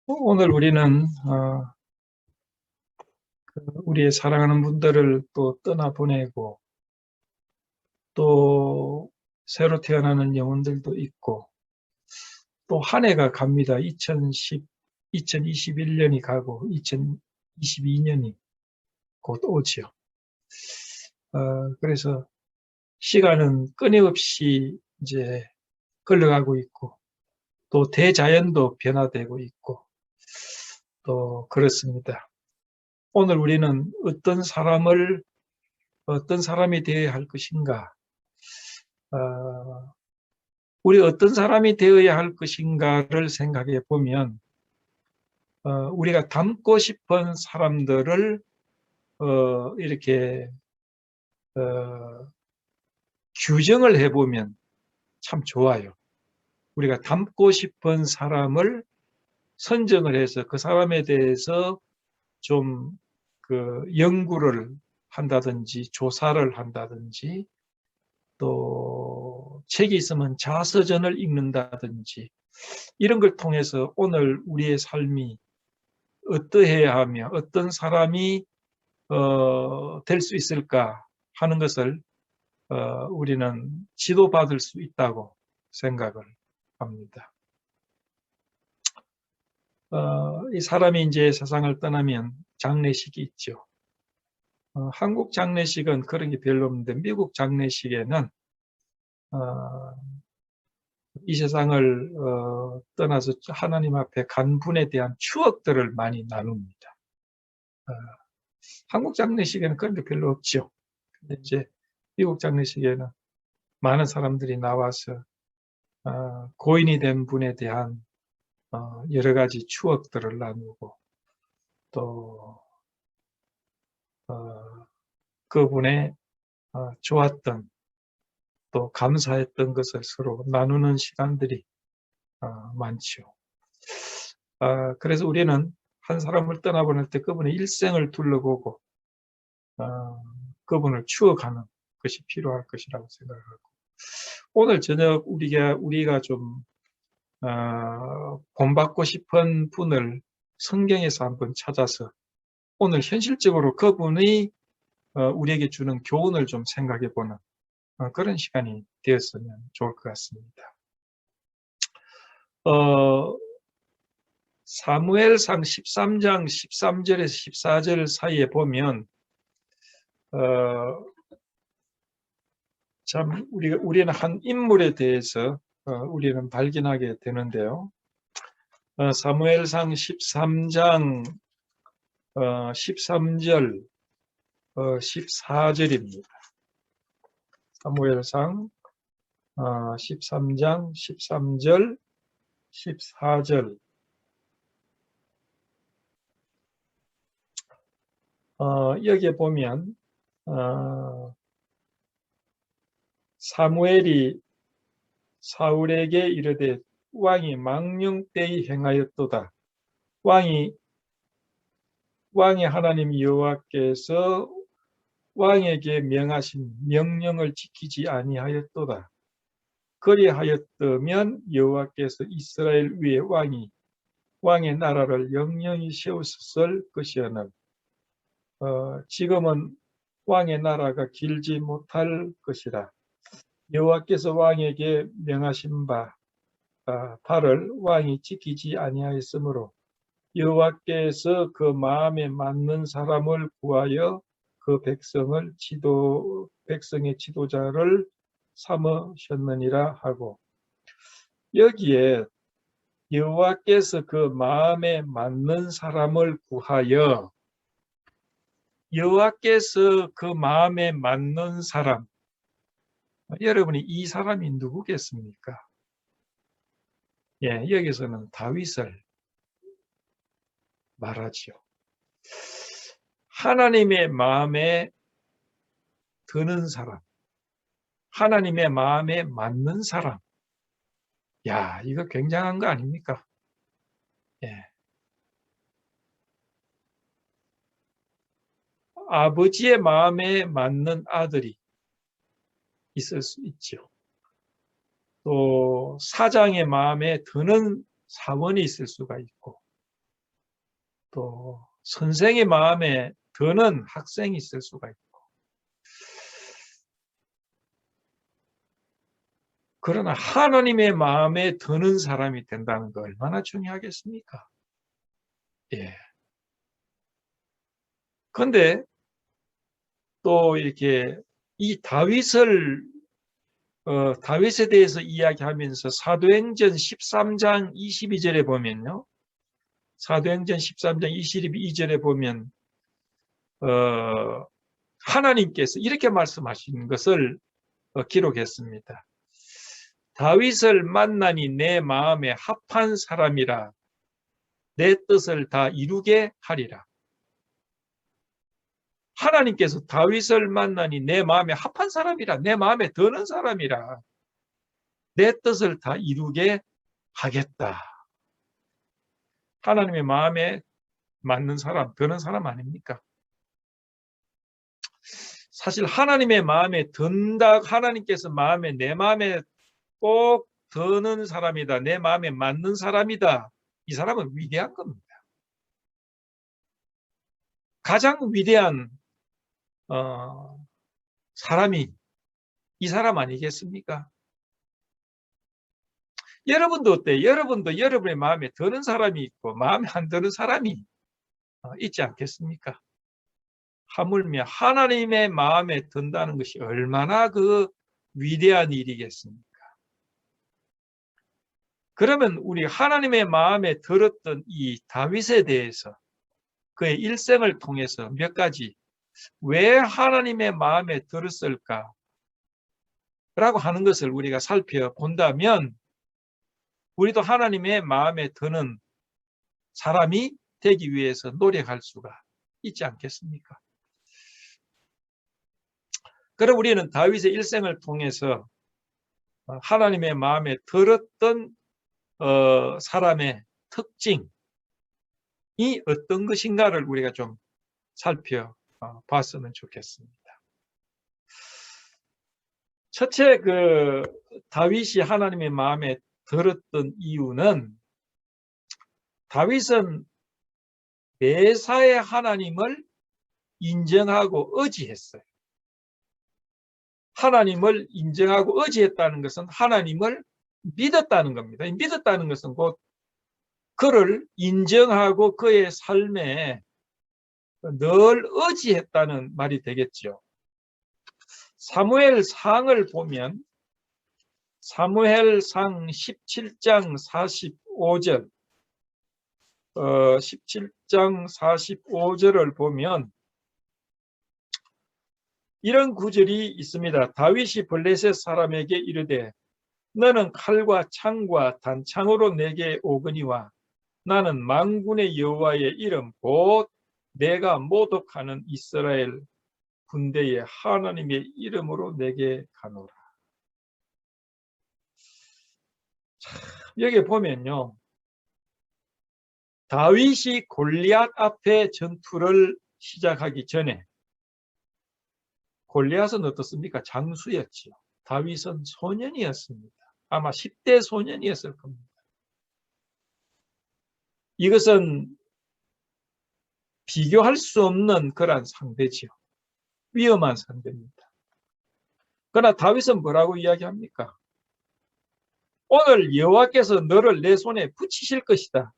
오늘 우리는 우리의 사랑하는 분들을 또 떠나보내고 또 새로 태어나는 영혼들도 있고 또 한 해가 갑니다. 2021년이 가고 2022년이 곧 오지요. 그래서 시간은 끊임없이 이제 흘러가고 있고 또 대자연도 변화되고 있고 또 그렇습니다. 오늘 우리는 어떤 사람이 되어야 할 것인가, 우리 어떤 사람이 되어야 할 것인가를 생각해 보면 우리가 닮고 싶은 사람들을 이렇게 규정을 해보면 참 좋아요. 우리가 닮고 싶은 사람을 선정을 해서 그 사람에 대해서 좀 연구를 한다든지 조사를 한다든지 또 책이 있으면 자서전을 읽는다든지 이런 걸 통해서 오늘 우리의 삶이 어떠해야 하며 어떤 사람이 될 수 있을까 하는 것을 우리는 지도받을 수 있다고 생각을 합니다. 이 사람이 이제 세상을 떠나면 장례식이 있죠. 한국 장례식은 그런 게 별로 없는데 미국 장례식에는 이 세상을 떠나서 하나님 앞에 간 분에 대한 추억들을 많이 나눕니다. 한국 장례식에는 그런 게 별로 없죠. 근데 이제 미국 장례식에는 많은 사람들이 나와서 고인이 된 분에 대한 여러 가지 추억들을 나누고 또 그분의 좋았던 또 감사했던 것을 서로 나누는 시간들이 많죠. 그래서 우리는 한 사람을 떠나보낼 때 그분의 일생을 둘러보고 그분을 추억하는 것이 필요할 것이라고 생각하고 오늘 저녁 우리가 좀 본받고 싶은 분을 성경에서 한번 찾아서 오늘 현실적으로 그분이 우리에게 주는 교훈을 좀 생각해보는 그런 시간이 되었으면 좋을 것 같습니다. 사무엘상 13장 13절에서 14절 사이에 보면 참 우리는 한 인물에 대해서 우리는 발견하게 되는데요. 사무엘상 13장 13절 14절입니다. 사무엘상 13장 13절 14절 여기에 보면 사무엘이 사울에게 이르되 왕이 망령되이 행하였도다. 왕이 하나님 여호와께서 왕에게 명하신 명령을 지키지 아니하였도다. 그리하였다면 여호와께서 이스라엘 위에 왕의 나라를 영영히 세우셨을 것이오늘 지금은 왕의 나라가 길지 못할 것이라. 여호와께서 왕에게 명하신 바를 왕이 지키지 아니하였으므로 여호와께서 그 마음에 맞는 사람을 구하여 그 백성의 지도자를 삼으셨느니라 하고 여기에 여호와께서 그 마음에 맞는 사람을 구하여 여호와께서 그 마음에 맞는 사람 여러분이 이 사람이 누구겠습니까? 예, 여기서는 다윗을 말하지요. 하나님의 마음에 드는 사람, 하나님의 마음에 맞는 사람. 야, 이거 굉장한 거 아닙니까? 예. 아버지의 마음에 맞는 아들이 있을 수 있죠. 또 사장의 마음에 드는 사원이 있을 수가 있고, 또 선생의 마음에 드는 학생이 있을 수가 있고, 그러나 하나님의 마음에 드는 사람이 된다는 거 얼마나 중요하겠습니까? 예. 그런데 또 이렇게 이 다윗에 대해서 이야기하면서 사도행전 13장 22절에 보면요. 사도행전 13장 22절에 보면 하나님께서 이렇게 말씀하시는 것을 기록했습니다. 다윗을 만나니 내 마음에 합한 사람이라 내 뜻을 다 이루게 하리라. 하나님께서 다윗을 만나니 내 마음에 합한 사람이라, 내 마음에 드는 사람이라 내 뜻을 다 이루게 하겠다. 하나님의 마음에 맞는 사람, 드는 사람 아닙니까? 사실 하나님의 마음에 든다, 하나님께서 내 마음에 꼭 드는 사람이다, 내 마음에 맞는 사람이다, 이 사람은 위대한 겁니다. 가장 위대한 사람이 이 사람 아니겠습니까? 여러분도 어때요? 여러분도 여러분의 마음에 드는 사람이 있고 마음에 안 드는 사람이 있지 않겠습니까? 하물며 하나님의 마음에 든다는 것이 얼마나 그 위대한 일이겠습니까? 그러면 우리 하나님의 마음에 들었던 이 다윗에 대해서 그의 일생을 통해서 몇 가지 왜 하나님의 마음에 들었을까? 라고 하는 것을 우리가 살펴본다면 우리도 하나님의 마음에 드는 사람이 되기 위해서 노력할 수가 있지 않겠습니까? 그럼 우리는 다윗의 일생을 통해서 하나님의 마음에 들었던 사람의 특징이 어떤 것인가를 우리가 좀 살펴봤으면 좋겠습니다. 첫째, 다윗이 하나님의 마음에 들었던 이유는 다윗은 매사에 하나님을 인정하고 의지했어요. 하나님을 인정하고 의지했다는 것은 하나님을 믿었다는 겁니다. 믿었다는 것은 곧 그를 인정하고 그의 삶에 늘 의지했다는 말이 되겠죠. 사무엘상을 보면 사무엘상 17장 45절 17장 45절을 보면 이런 구절이 있습니다. 다윗이 블레셋 사람에게 이르되 너는 칼과 창과 단창으로 내게 오거니와 나는 만군의 여호와의 이름 곧 내가 모독하는 이스라엘 군대의 하나님의 이름으로 내게 가노라. 여기 보면요. 다윗이 골리앗 앞에 전투를 시작하기 전에 골리앗은 어떻습니까? 장수였지요. 다윗은 소년이었습니다. 아마 10대 소년이었을 겁니다. 이것은 비교할 수 없는 그런 상대지요. 위험한 상대입니다. 그러나 다윗은 뭐라고 이야기합니까? 오늘 여호와께서 너를 내 손에 붙이실 것이다.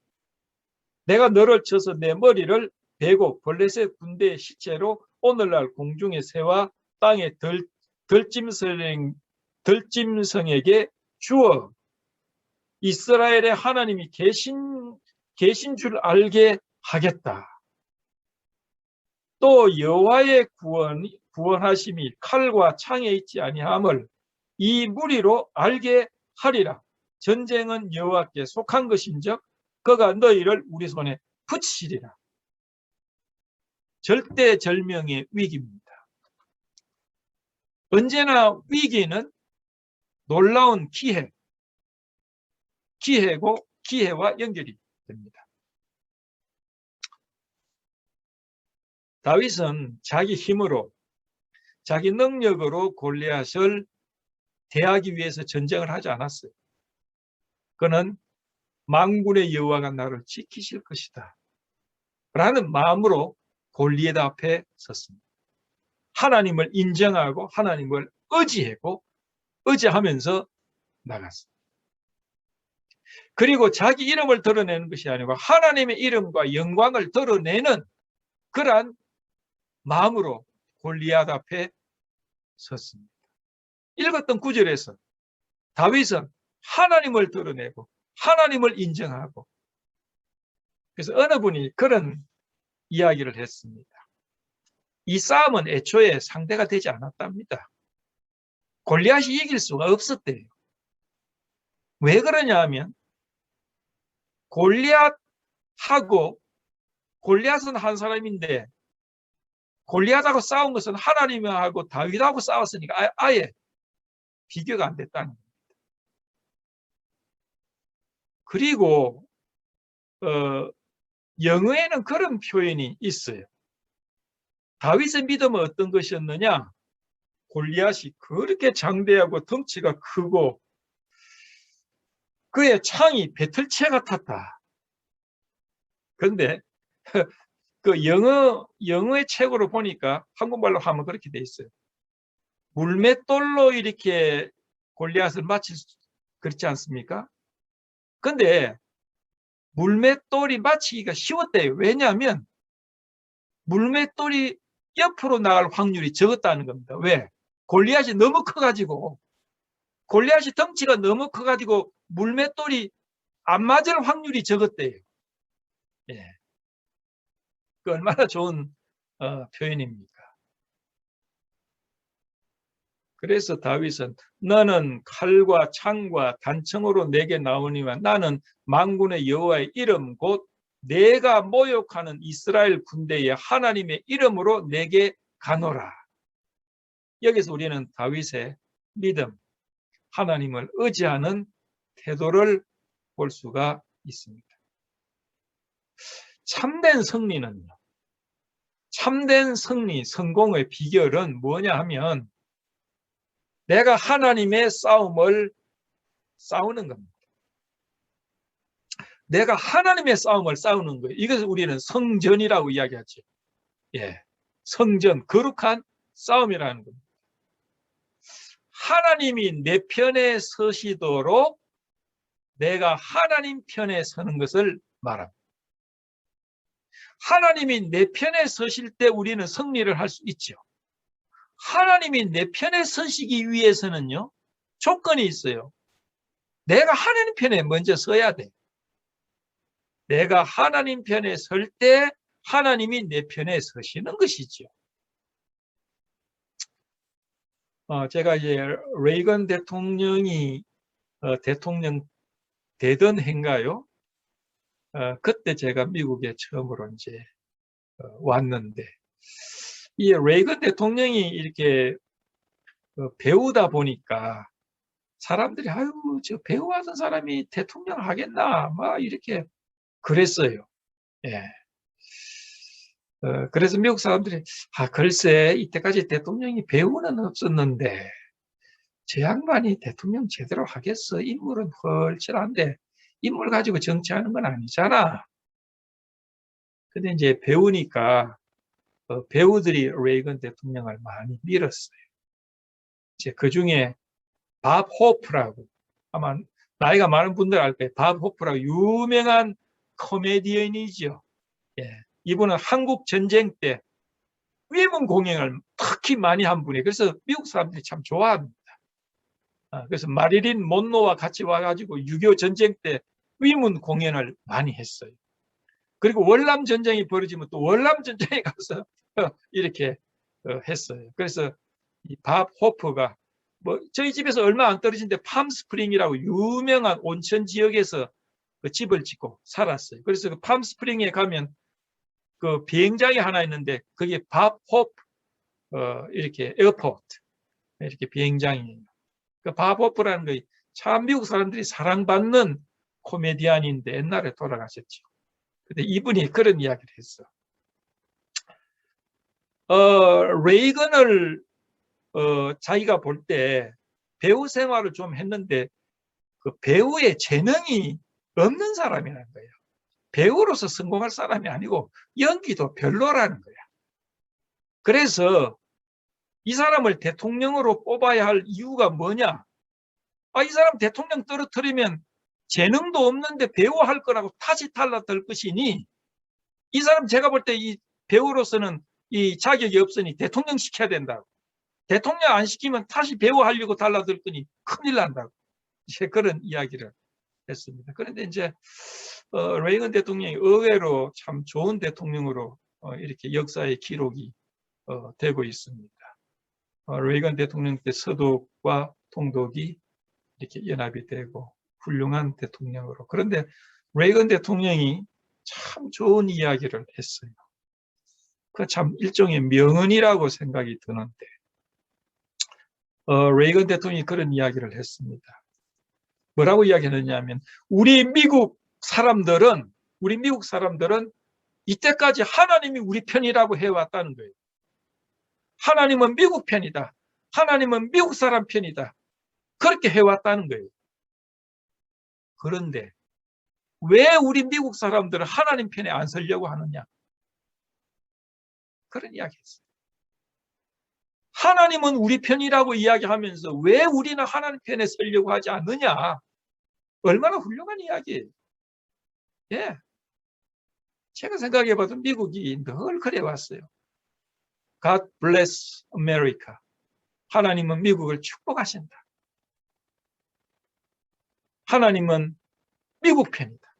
내가 너를 쳐서 내 머리를 베고 블레셋 군대의 시체로 오늘날 공중의 새와 땅의 들짐승에게 주어 이스라엘의 하나님이 계신 줄 알게 하겠다. 또 여호와의 구원하심이 칼과 창에 있지 아니함을 이 무리로 알게 하리라. 전쟁은 여호와께 속한 것인즉 그가 너희를 우리 손에 붙이시리라. 절대절명의 위기입니다. 언제나 위기는 놀라운 기회와 연결이 됩니다. 다윗은 자기 힘으로 자기 능력으로 골리앗을 대하기 위해서 전쟁을 하지 않았어요. 그는 만군의 여호와가 나를 지키실 것이다 라는 마음으로 골리앗 앞에 섰습니다. 하나님을 인정하고 하나님을 의지하면서 나갔습니다. 그리고 자기 이름을 드러내는 것이 아니고 하나님의 이름과 영광을 드러내는 그러한 마음으로 골리앗 앞에 섰습니다. 읽었던 구절에서 다윗은 하나님을 드러내고 하나님을 인정하고, 그래서 어느 분이 그런 이야기를 했습니다. 이 싸움은 애초에 상대가 되지 않았답니다. 골리앗이 이길 수가 없었대요. 왜 그러냐 하면 골리앗은 한 사람인데 골리앗하고 싸운 것은 하나님하고 다윗하고 싸웠으니까 아예 비교가 안 됐다는 겁니다. 그리고 영어에는 그런 표현이 있어요. 다윗의 믿음은 어떤 것이었느냐? 골리앗이 그렇게 장대하고 덩치가 크고 그의 창이 배틀채 같았다. 그런데 그 영어의 책으로 보니까 한국말로 하면 그렇게 돼 있어요. 물맷돌로 이렇게 골리앗을 맞힐 수, 그렇지 않습니까? 근데 물맷돌이 맞히기가 쉬웠대요. 왜냐하면 물맷돌이 옆으로 나갈 확률이 적었다는 겁니다. 왜? 골리앗이 너무 커가지고, 골리앗이 덩치가 너무 커가지고 물맷돌이 안 맞을 확률이 적었대요. 예. 그 얼마나 좋은 표현입니까? 그래서 다윗은 너는 칼과 창과 단청으로 내게 나오니와 나는 만군의 여호와의 이름 곧 내가 모욕하는 이스라엘 군대의 하나님의 이름으로 내게 가노라. 여기서 우리는 다윗의 믿음, 하나님을 의지하는 태도를 볼 수가 있습니다. 참된 승리는요, 참된 승리, 성공의 비결은 뭐냐 하면 내가 하나님의 싸움을 싸우는 겁니다. 내가 하나님의 싸움을 싸우는 거예요. 이것을 우리는 성전이라고 이야기하죠. 예, 성전, 거룩한 싸움이라는 겁니다. 하나님이 내 편에 서시도록 내가 하나님 편에 서는 것을 말합니다. 하나님이 내 편에 서실 때 우리는 승리를 할 수 있죠. 하나님이 내 편에 서시기 위해서는요, 조건이 있어요. 내가 하나님 편에 먼저 서야 돼. 내가 하나님 편에 설 때 하나님이 내 편에 서시는 것이죠. 제가 이제 레이건 대통령이 대통령 되던 해인가요? 그때 제가 미국에 처음으로 이제 왔는데, 이 레이건 대통령이 이렇게 배우다 보니까 사람들이 아유 저 배우하던 사람이 대통령 하겠나 막 이렇게 그랬어요. 예. 그래서 미국 사람들이 글쎄 이때까지 대통령이 배우는 없었는데 저 양반이 대통령 제대로 하겠어? 인물은 헐칠한데 인물 가지고 정치하는 건 아니잖아. 근데 이제 배우니까 배우들이 레이건 대통령을 많이 밀었어요. 이제 그 중에 밥 호프라고, 아마 나이가 많은 분들 알 거예요. 밥 호프라고 유명한 코미디언이죠. 예. 이분은 한국 전쟁 때 위문 공연을 특히 많이 한 분이에요. 그래서 미국 사람들이 참 좋아합니다. 그래서 마릴린 몬로와 같이 와가지고 6.25 전쟁 때 위문 공연을 많이 했어요. 그리고 월남 전쟁이 벌어지면 또 월남 전쟁에 가서 이렇게 했어요. 그래서 이 밥 호프가 저희 집에서 얼마 안 떨어진데 팜스프링이라고 유명한 온천 지역에서 그 집을 짓고 살았어요. 그래서 그 팜스프링에 가면 그 비행장이 하나 있는데 그게 밥 호프 이렇게 에어포트 이렇게 비행장이에요. 그 밥 호프라는 거 참 미국 사람들이 사랑받는 코미디언인데 옛날에 돌아가셨죠. 근데 이분이 그런 이야기를 했어. 레이건을 자기가 볼 때 배우 생활을 좀 했는데 그 배우의 재능이 없는 사람이라는 거예요. 배우로서 성공할 사람이 아니고 연기도 별로라는 거야. 그래서 이 사람을 대통령으로 뽑아야 할 이유가 뭐냐? 이 사람 대통령 떨어뜨리면 재능도 없는데 배우할 거라고 다시 달라들 것이니 이 사람 제가 볼 때 이 배우로서는 이 자격이 없으니 대통령 시켜야 된다고. 대통령 안 시키면 다시 배우하려고 달라들 거니 큰일 난다고. 이제 그런 이야기를 했습니다. 그런데 이제 레이건 대통령이 의외로 참 좋은 대통령으로 이렇게 역사의 기록이 되고 있습니다. 레이건 대통령 때 서독과 통독이 이렇게 연합이 되고 훌륭한 대통령으로. 그런데 레이건 대통령이 참 좋은 이야기를 했어요. 그 참 일종의 명언이라고 생각이 드는데 레이건 대통령이 그런 이야기를 했습니다. 뭐라고 이야기했느냐 하면 우리 미국 사람들은 이때까지 하나님이 우리 편이라고 해왔다는 거예요. 하나님은 미국 편이다. 하나님은 미국 사람 편이다. 그렇게 해왔다는 거예요. 그런데 왜 우리 미국 사람들은 하나님 편에 안 서려고 하느냐? 그런 이야기했어요. 하나님은 우리 편이라고 이야기하면서 왜 우리는 하나님 편에 서려고 하지 않느냐? 얼마나 훌륭한 이야기예요. 예. 제가 생각해봐도 미국이 늘 그래왔어요. God bless America. 하나님은 미국을 축복하신다. 하나님은 미국 편이다.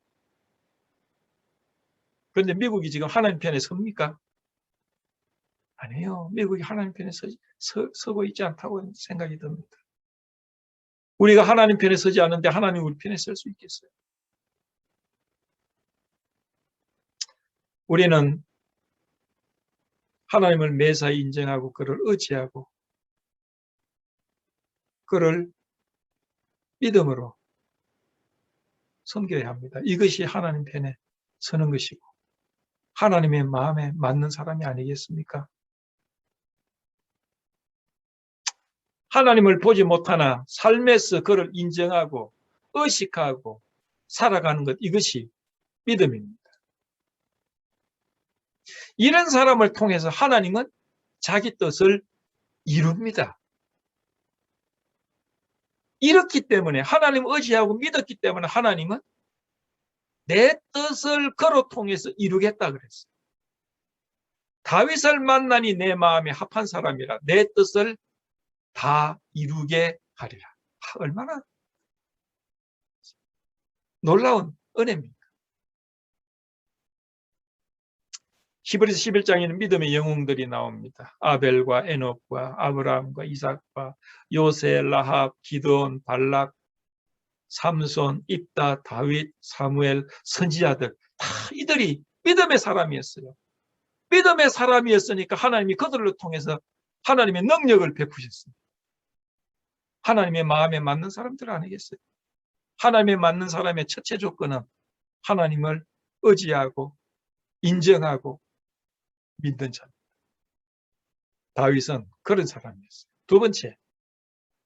그런데 미국이 지금 하나님 편에 섭니까? 아니에요. 미국이 하나님 편에 서고 있지 않다고 생각이 듭니다. 우리가 하나님 편에 서지 않는데 하나님 우리 편에 설 수 있겠어요? 우리는 하나님을 매사에 인정하고 그를 의지하고 그를 믿음으로 섬겨야 합니다. 이것이 하나님 편에 서는 것이고 하나님의 마음에 맞는 사람이 아니겠습니까? 하나님을 보지 못하나 삶에서 그를 인정하고 의식하고 살아가는 것, 이것이 믿음입니다. 이런 사람을 통해서 하나님은 자기 뜻을 이룹니다. 이렇기 때문에 하나님 의지하고 믿었기 때문에 하나님은 내 뜻을 그로 통해서 이루겠다 그랬어요. 다윗을 만나니 내 마음에 합한 사람이라 내 뜻을 다 이루게 하리라. 얼마나 놀라운 은혜입니까? 히브리서 11장에는 믿음의 영웅들이 나옵니다. 아벨과 에녹과 아브라함과 이삭과 요새, 라합, 기드온, 발락, 삼손, 입다, 다윗, 사무엘, 선지자들 다 이들이 믿음의 사람이었어요. 믿음의 사람이었으니까 하나님이 그들을 통해서 하나님의 능력을 베푸셨습니다. 하나님의 마음에 맞는 사람들 아니겠어요? 하나님에 맞는 사람의 첫째 조건은 하나님을 의지하고 인정하고 믿는 자입니다. 다윗은 그런 사람이었어요. 두 번째,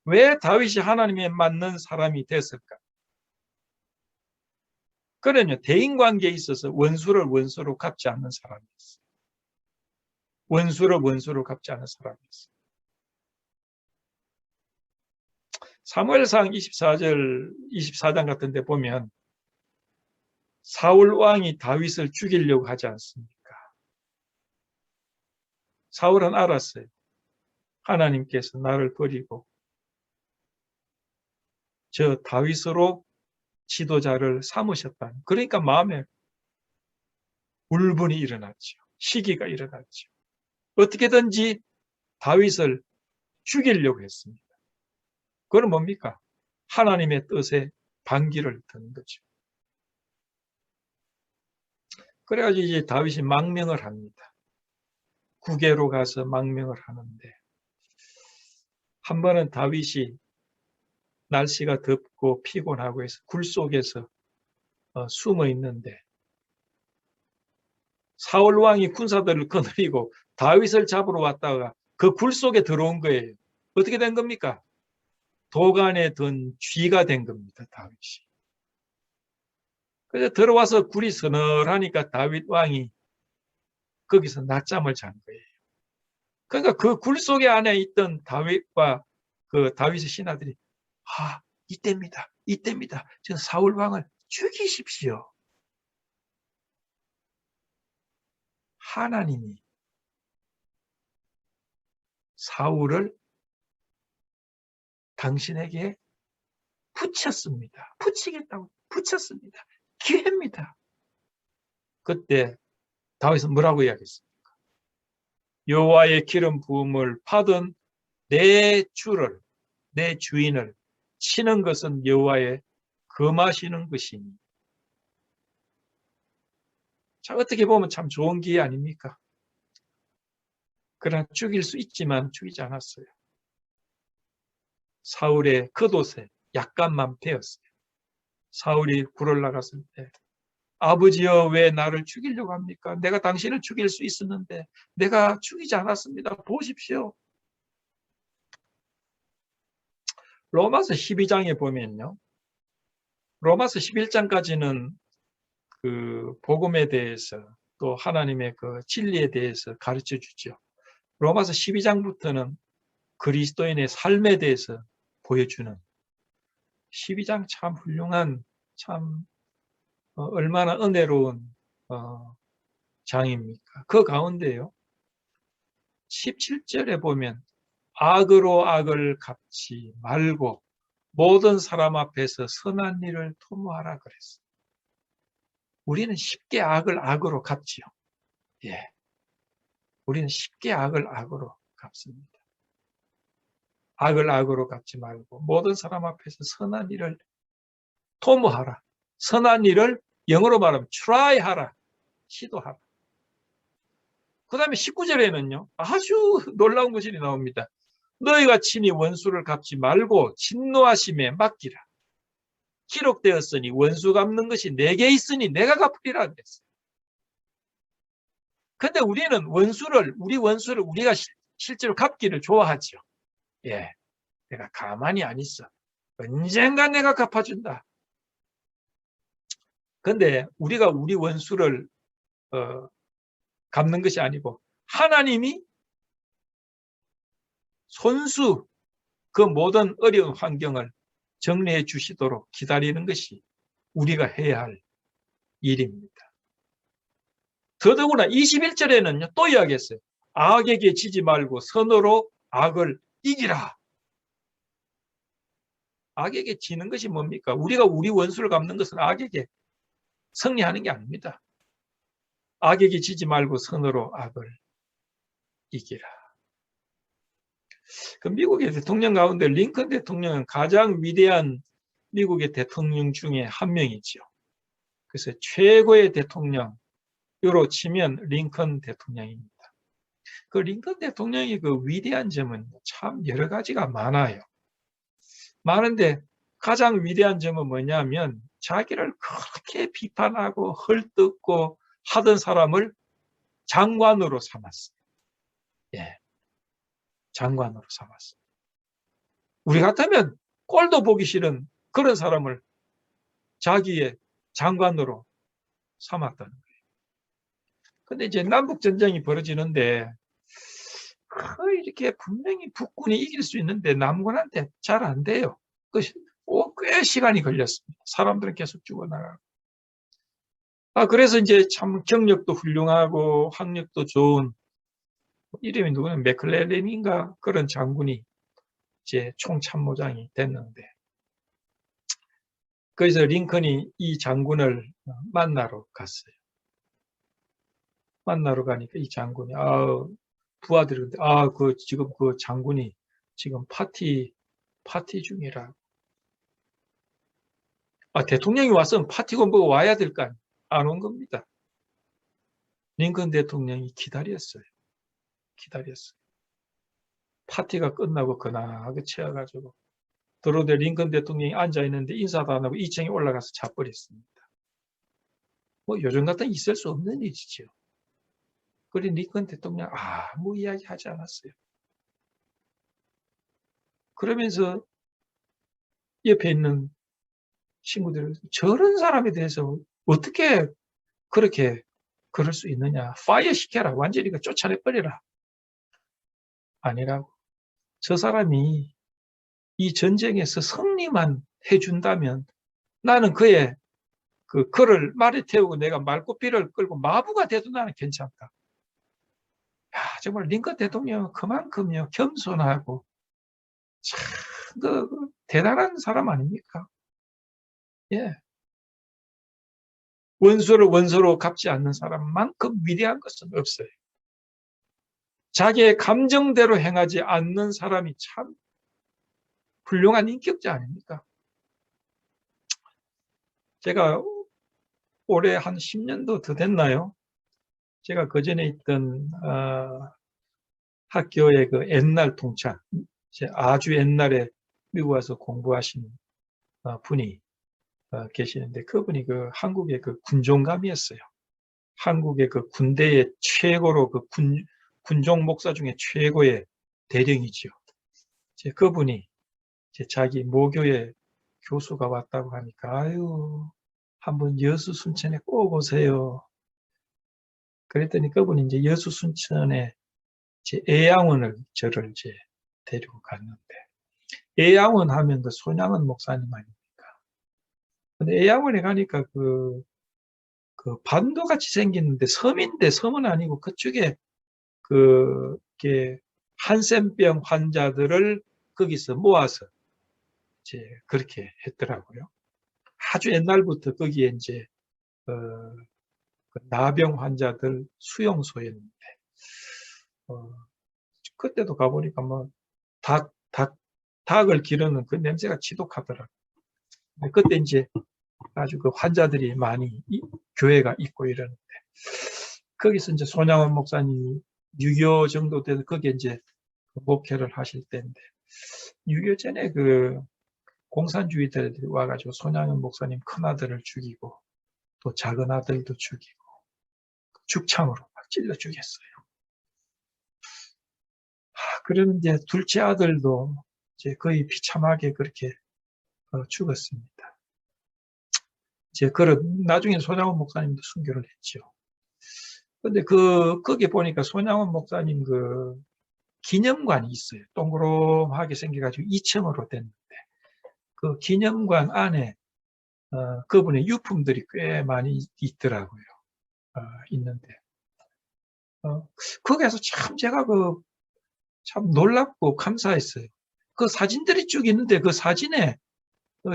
왜 다윗이 하나님에 맞는 사람이 됐을까? 그러냐, 대인관계에 있어서 원수를 원수로 갚지 않는 사람이었어요. 원수를 원수로 갚지 않은 사람이었어요. 사무엘상 24장 같은 데 보면 사울 왕이 다윗을 죽이려고 하지 않습니까? 사울은 알았어요. 하나님께서 나를 버리고 저 다윗으로 지도자를 삼으셨다. 그러니까 마음에 울분이 일어났죠. 시기가 일어났죠. 어떻게든지 다윗을 죽이려고 했습니다. 그건 뭡니까? 하나님의 뜻에 반기를 드는 거죠. 그래가지고 이제 다윗이 망명을 합니다. 국외로 가서 망명을 하는데 한 번은 다윗이 날씨가 덥고 피곤하고 해서 굴 속에서 숨어 있는데 사울 왕이 군사들을 거느리고 다윗을 잡으러 왔다가 그 굴 속에 들어온 거예요. 어떻게 된 겁니까? 도간에 든 쥐가 된 겁니다. 다윗이. 그래서 들어와서 굴이 서늘하니까 다윗 왕이 거기서 낮잠을 잔 거예요. 그러니까 그 굴 속에 안에 있던 다윗과 그 다윗의 신하들이 이때입니다. 이때입니다. 지금 사울 왕을 죽이십시오. 하나님이 사울을 당신에게 붙였습니다. 붙이겠다고 붙였습니다. 기회입니다. 그때 다윗은 뭐라고 이야기했습니까? 여호와의 기름 부음을 받은 내 주를, 내 주인을 치는 것은 여호와의 금하시는 것이니. 자, 어떻게 보면 참 좋은 기회 아닙니까? 그러나 죽일 수 있지만 죽이지 않았어요. 사울의 겉옷에 약간만 베었어요. 사울이 굴을 나갔을 때 아버지여 왜 나를 죽이려고 합니까? 내가 당신을 죽일 수 있었는데 내가 죽이지 않았습니다. 보십시오. 로마서 12장에 보면요. 로마서 11장까지는 그 복음에 대해서 또 하나님의 그 진리에 대해서 가르쳐 주죠. 로마서 12장부터는 그리스도인의 삶에 대해서 보여주는 12장 참 훌륭한 참 얼마나 은혜로운 장입니까? 그 가운데요. 17절에 보면 악으로 악을 갚지 말고 모든 사람 앞에서 선한 일을 도모하라 그랬어요. 우리는 쉽게 악을 악으로 갚지요. 예. 우리는 쉽게 악을 악으로 갚습니다. 악을 악으로 갚지 말고 모든 사람 앞에서 선한 일을 도모하라. 선한 일을 영어로 말하면 try하라. 시도하라. 그 다음에 19절에는요. 아주 놀라운 것이 나옵니다. 너희가 친히 원수를 갚지 말고 진노하심에 맡기라. 기록되었으니 원수 갚는 것이 내게 있으니 내가 갚으리라 그랬어요. 근데 우리는 우리 원수를 우리가 실제로 갚기를 좋아하죠. 예. 내가 가만히 안 있어. 언젠가 내가 갚아준다. 근데 우리가 우리 원수를 갚는 것이 아니고 하나님이 손수 그 모든 어려운 환경을 정리해 주시도록 기다리는 것이 우리가 해야 할 일입니다. 더더구나 21절에는요, 또 이야기했어요. 악에게 지지 말고 선으로 악을 이기라. 악에게 지는 것이 뭡니까? 우리가 우리 원수를 갚는 것은 악에게 승리하는 게 아닙니다. 악에게 지지 말고 선으로 악을 이기라. 그 미국의 대통령 가운데 링컨 대통령은 가장 위대한 미국의 대통령 중에 한 명이죠. 그래서 최고의 대통령으로 치면 링컨 대통령입니다. 그 링컨 대통령의 그 위대한 점은 참 여러 가지가 많아요. 많은데 가장 위대한 점은 뭐냐면 자기를 그렇게 비판하고 헐뜯고 하던 사람을 장관으로 삼았어요. 예, 장관으로 삼았어요. 우리 같으면 꼴도 보기 싫은 그런 사람을 자기의 장관으로 삼았다는 거예요. 근데 이제 남북전쟁이 벌어지는데 이렇게 분명히 북군이 이길 수 있는데 남군한테 잘 안 돼요. 꽤 시간이 걸렸습니다. 사람들은 계속 죽어나가고. 그래서 이제 참 경력도 훌륭하고 학력도 좋은 이름이 누구는 맥클렐랜인가 그런 장군이 이제 총참모장이 됐는데 그래서 링컨이 이 장군을 만나러 갔어요. 만나러 가니까 이 장군이 부하들인데 지금 그 장군이 지금 파티 중이라. 대통령이 왔으면 파티건 보고 와야 될 거 아니에요. 안 온 겁니다. 링컨 대통령이 기다렸어요. 파티가 끝나고 그나하게 채워가지고 들어오되 링컨 대통령이 앉아있는데 인사도 안 하고 2층에 올라가서 자버렸습니다. 요즘 같은 있을 수 없는 일이지요. 그리고 링컨 대통령 아무 이야기 하지 않았어요. 그러면서 옆에 있는 친구들은 저런 사람에 대해서 어떻게 그렇게 그럴 수 있느냐. 파이어 시켜라. 완전히 쫓아내버려라. 아니라고. 저 사람이 이 전쟁에서 승리만 해준다면 나는 그를 말에 태우고 내가 말고삐를 끌고 마부가 돼도 나는 괜찮다. 야, 정말 링컨 대통령은 그만큼요 겸손하고 참 대단한 사람 아닙니까? 예. 원수를 원수로 갚지 않는 사람만큼 위대한 것은 없어요. 자기의 감정대로 행하지 않는 사람이 참 훌륭한 인격자 아닙니까? 제가 올해 한 10년도 더 됐나요? 제가 그전에 있던 학교의 그 옛날 동창, 아주 옛날에 미국 와서 공부하신 분이 계시는데 그분이 그 한국의 그 군종감이었어요. 한국의 그 군대의 최고로 그 군종 목사 중에 최고의 대령이지요. 그분이 자기 모교의 교수가 왔다고 하니까 아유 한번 여수 순천에 꼭 오세요. 그랬더니 그분이 이제 여수 순천에 애양원을 저를 데리고 갔는데 애양원 하면 그 손양원 목사님 아닙니까? 근데 애양원에 가니까 그 반도 같이 생겼는데 섬인데 섬은 아니고 그쪽에 한센병 환자들을 거기서 모아서 그렇게 했더라고요. 아주 옛날부터 거기에 이제 나병 환자들 수용소였는데 그때도 가보니까 뭐 닭을 기르는 그 냄새가 지독하더라고요. 그때 이제 아주 그 환자들이 많이 교회가 있고 이러는데 거기서 이제 손양원 목사님이 6.25 정도 돼서 거기에 이제 목회를 하실 때인데 6.25 전에 그 공산주의자들이 와가지고 손양원 목사님 큰아들을 죽이고 또 작은 아들도 죽이고 죽창으로 막 찔러 죽였어요. 그러면 이제 둘째 아들도 이제 거의 비참하게 그렇게 죽었습니다. 나중에 손양원 목사님도 순교를 했죠. 근데 거기 보니까 손양원 목사님 기념관이 있어요. 동그랗게 생겨가지고 2층으로 됐는데 그 기념관 안에 그분의 유품들이 꽤 많이 있더라고요. 있는데 거기에서 참 제가 참 놀랍고 감사했어요. 그 사진들이 쭉 있는데 그 사진에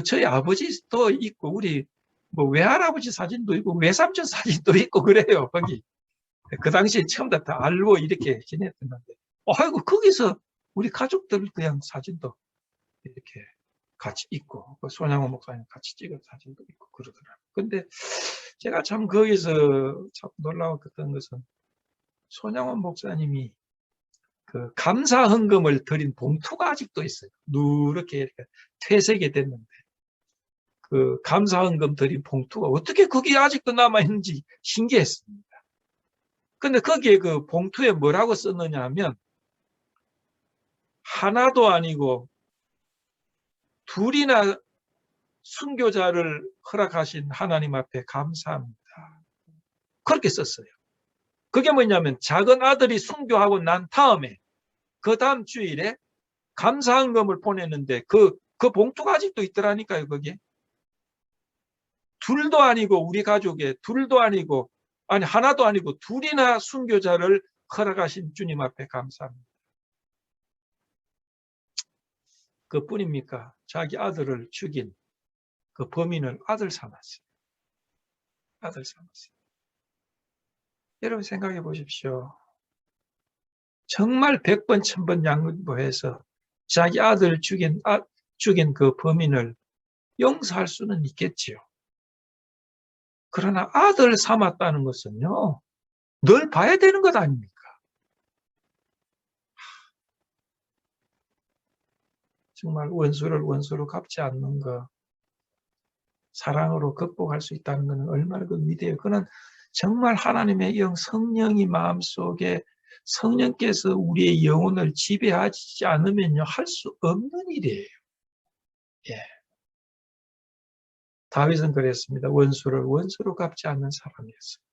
저희 아버지도 있고 우리 뭐 외할아버지 사진도 있고 외삼촌 사진도 있고 그래요. 거기 그 당시에 처음부터 다 알고 이렇게 지냈었는데 아이고 거기서 우리 가족들 그냥 사진도 이렇게 같이 있고 손양원 목사님 같이 찍은 사진도 있고 그러더라고요. 근데 제가 참 거기서 참 놀라웠던 것은 손양원 목사님이 그 감사 헌금을 드린 봉투가 아직도 있어요. 누렇게 이렇게 퇴색이 됐는데 그 감사 헌금 드린 봉투가 어떻게 거기에 아직도 남아 있는지 신기했습니다. 근데 거기에 그 봉투에 뭐라고 썼느냐 하면 하나도 아니고 둘이나 순교자를 허락하신 하나님 앞에 감사합니다. 그렇게 썼어요. 그게 뭐냐면 작은 아들이 순교하고 난 다음에 그 다음 주일에 감사헌금을 보냈는데 그 봉투가 아직도 있더라니까요. 거기에 둘도 아니고 우리 가족에 둘도 아니고 아니 하나도 아니고 둘이나 순교자를 허락하신 주님 앞에 감사합니다. 그뿐입니까? 자기 아들을 죽인 그 범인을 아들 삼았어요. 아들 삼았어요. 여러분 생각해 보십시오. 정말 100번 1000번 양보해서 자기 아들 죽인 그 범인을 용서할 수는 있겠지요. 그러나 아들 삼았다는 것은요. 늘 봐야 되는 것 아닙니까? 정말 원수를 원수로 갚지 않는 것, 사랑으로 극복할 수 있다는 것은 얼마나 위대해요. 그는 정말 하나님의 영 성령이 마음속에 성령께서 우리의 영혼을 지배하지 않으면요 할 수 없는 일이에요. 예. 다윗은 그랬습니다. 원수를 원수로 갚지 않는 사람이었어요.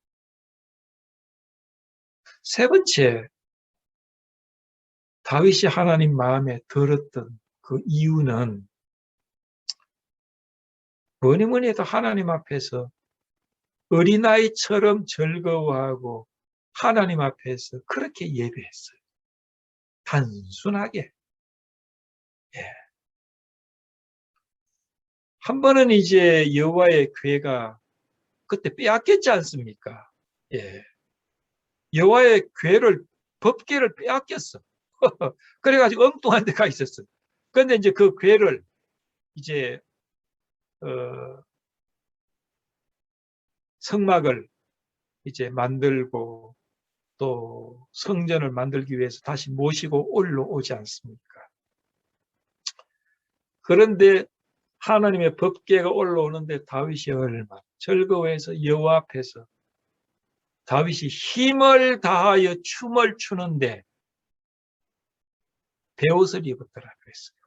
세 번째, 다윗이 하나님 마음에 들었던 그 이유는 뭐니 해도 하나님 앞에서 어린아이처럼 즐거워하고 하나님 앞에서 그렇게 예배했어요. 단순하게. 예. 한 번은 이제 여호와의 궤가 그때 빼앗겼지 않습니까? 예. 여호와의 궤를, 법궤를 빼앗겼어. 그래가지고 엉뚱한 데가 있었어요. 그런데 이제 그 궤를 이제 성막을 이제 만들고 또 성전을 만들기 위해서 다시 모시고 올라오지 않습니까? 그런데 하나님의 법궤가 올라오는데 다윗이 얼마나 즐거워해서 여호와 앞에서 다윗이 힘을 다하여 춤을 추는데 베옷을 입었더라 그랬어요.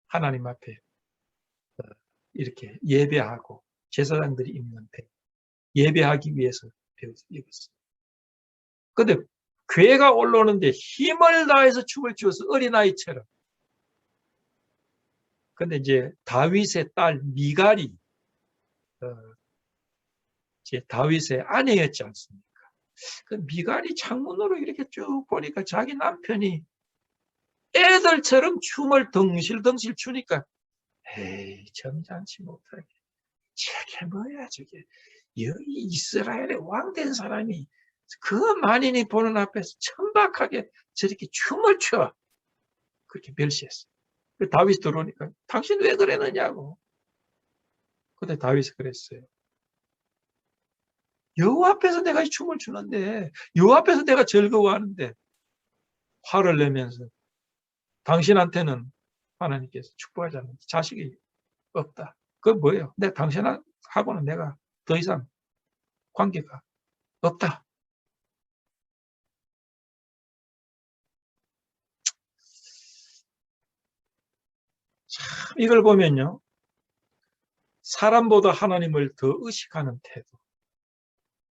하나님 앞에 이렇게 예배하고 제사장들이 입는데 예배하기 위해서 베옷을 입었어요. 그런데 궤가 올라오는데 힘을 다해서 춤을 추어서 어린아이처럼. 그런데 이제 다윗의 딸 미갈이 이제 다윗의 아내였지 않습니까? 그 미갈이 창문으로 이렇게 쭉 보니까 자기 남편이 애들처럼 춤을 덩실덩실 추니까 에이 점잖지 못하게 저게 뭐야 저게 여기 이스라엘의 왕된 사람이 그 만인이 보는 앞에서 천박하게 저렇게 춤을 춰 그렇게 멸시했어. 다윗이 들어오니까 당신 왜 그러느냐고. 근데 다윗이 그랬어요. 여호와 앞에서 내가 춤을 추는데 여호와 앞에서 내가 즐거워하는데 화를 내면서 당신한테는 하나님께서 축복하지 않는 자식이 없다. 그건 뭐예요? 당신하고는 내가 더 이상 관계가 없다. 참 이걸 보면요. 사람보다 하나님을 더 의식하는 태도.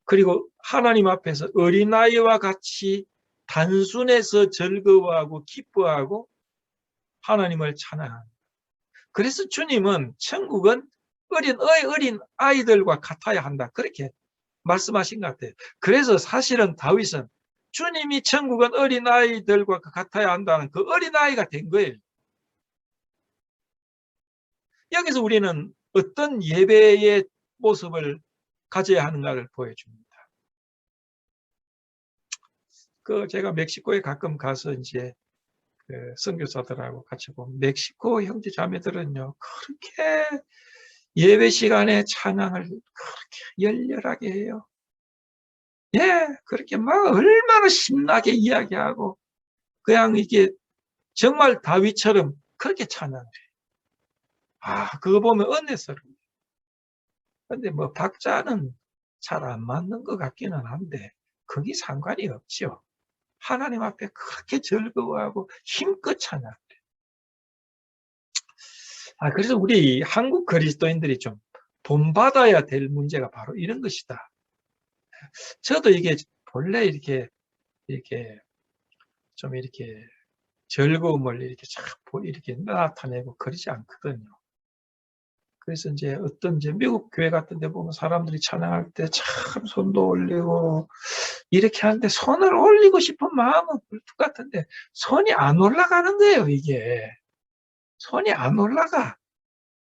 그리고 하나님 앞에서 어린아이와 같이 단순해서 즐거워하고 기뻐하고 하나님을 찬양합니다. 그래서 주님은 천국은 어린 아이들과 같아야 한다. 그렇게 말씀하신 것 같아요. 그래서 사실은 다윗은 주님이 천국은 어린 아이들과 같아야 한다는 그 어린 아이가 된 거예요. 여기서 우리는 어떤 예배의 모습을 가져야 하는가를 보여줍니다. 제가 멕시코에 가끔 가서 이제 선교사들하고 같이 보면 멕시코 형제 자매들은요 그렇게 예배 시간에 찬양을 그렇게 열렬하게 해요. 예, 그렇게 막 얼마나 신나게 이야기하고 그냥 이게 정말 다윗처럼 그렇게 찬양해요. 그거 보면 은혜스러워요. 근데 뭐 박자는 잘 안 맞는 것 같기는 한데 그게 상관이 없죠. 하나님 앞에 그렇게 즐거워하고 힘껏 찬양해요. 그래서 우리 한국 그리스도인들이 좀 본받아야 될 문제가 바로 이런 것이다. 저도 이게 본래 이렇게 좀 이렇게 즐거움을 이렇게 나타내고 그러지 않거든요. 그래서 이제 어떤 미국 교회 같은 데 보면 사람들이 찬양할 때 참 손도 올리고 이렇게 하는데 손을 올리고 싶은 마음은 불뚝 같은데 손이 안 올라가는 거예요, 이게. 손이 안 올라가.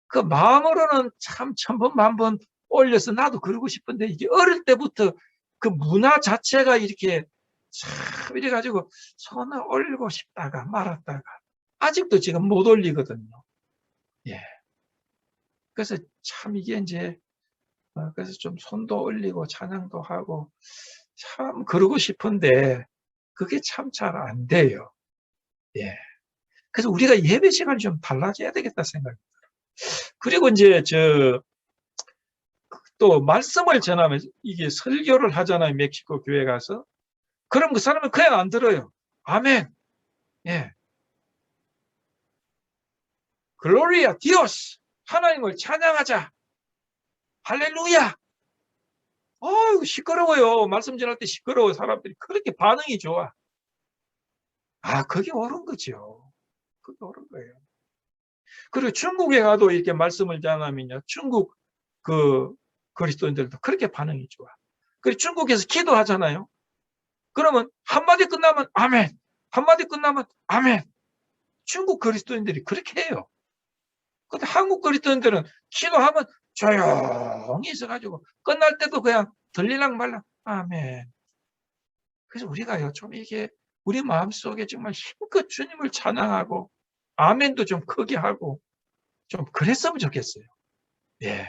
그 마음으로는 참 천번 만번 올려서 나도 그러고 싶은데 이게 어릴 때부터 그 문화 자체가 이렇게 참 이래가지고 손을 올리고 싶다가 말았다가 아직도 지금 못 올리거든요. 예. 그래서 참 이게 이제 그래서 좀 손도 올리고 찬양도 하고 참 그러고 싶은데 그게 참 잘 안 돼요. 예. 그래서 우리가 예배 시간이 좀 달라져야 되겠다 생각합니다. 그리고 이제 또 말씀을 전하면 이게 설교를 하잖아요. 멕시코 교회 가서. 그럼 그 사람은 그냥 안 들어요. 아멘. 예. 글로리아 디오스. 하나님을 찬양하자. 할렐루야! 시끄러워요. 말씀 전할 때 시끄러워. 사람들이 그렇게 반응이 좋아. 그게 옳은 거죠. 그게 옳은 거예요. 그리고 중국에 가도 이렇게 말씀을 전하면요. 중국 그리스도인들도 그렇게 반응이 좋아. 그리고 중국에서 기도하잖아요. 그러면 한마디 끝나면 아멘. 한마디 끝나면 아멘. 중국 그리스도인들이 그렇게 해요. 근데 한국 그리스도인들은 기도하면 조용히 있어가지고 끝날 때도 그냥 들리랑 말랑 아멘. 그래서 우리가요, 좀 이게 우리 마음속에 정말 힘껏 주님을 찬양하고 아멘도 좀 크게 하고 좀 그랬으면 좋겠어요. 예.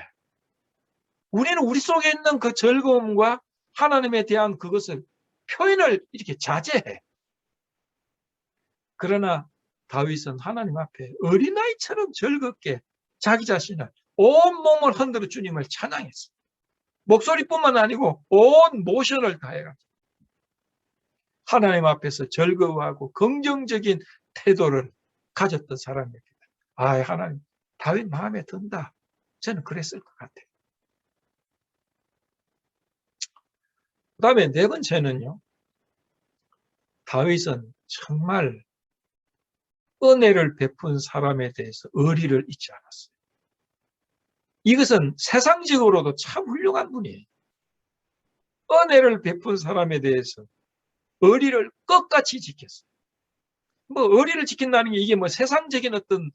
우리는 우리 속에 있는 그 즐거움과 하나님에 대한 그것을 표현을 이렇게 자제해. 그러나 다윗은 하나님 앞에 어린아이처럼 즐겁게 자기 자신을 온몸을 흔들어 주님을 찬양했어요. 목소리뿐만 아니고 온 모션을 다해가지고 하나님 앞에서 즐거워하고 긍정적인 태도를 가졌던 사람입니다. 하나님, 다윗 마음에 든다. 저는 그랬을 것 같아요. 그 다음에 네 번째는요. 다윗은 정말 은혜를 베푼 사람에 대해서 의리를 잊지 않았어요. 이것은 세상적으로도 참 훌륭한 분이에요. 은혜를 베푼 사람에 대해서 의리를 끝까지 지켰어요. 의리를 지킨다는 게 이게 세상적인 어떤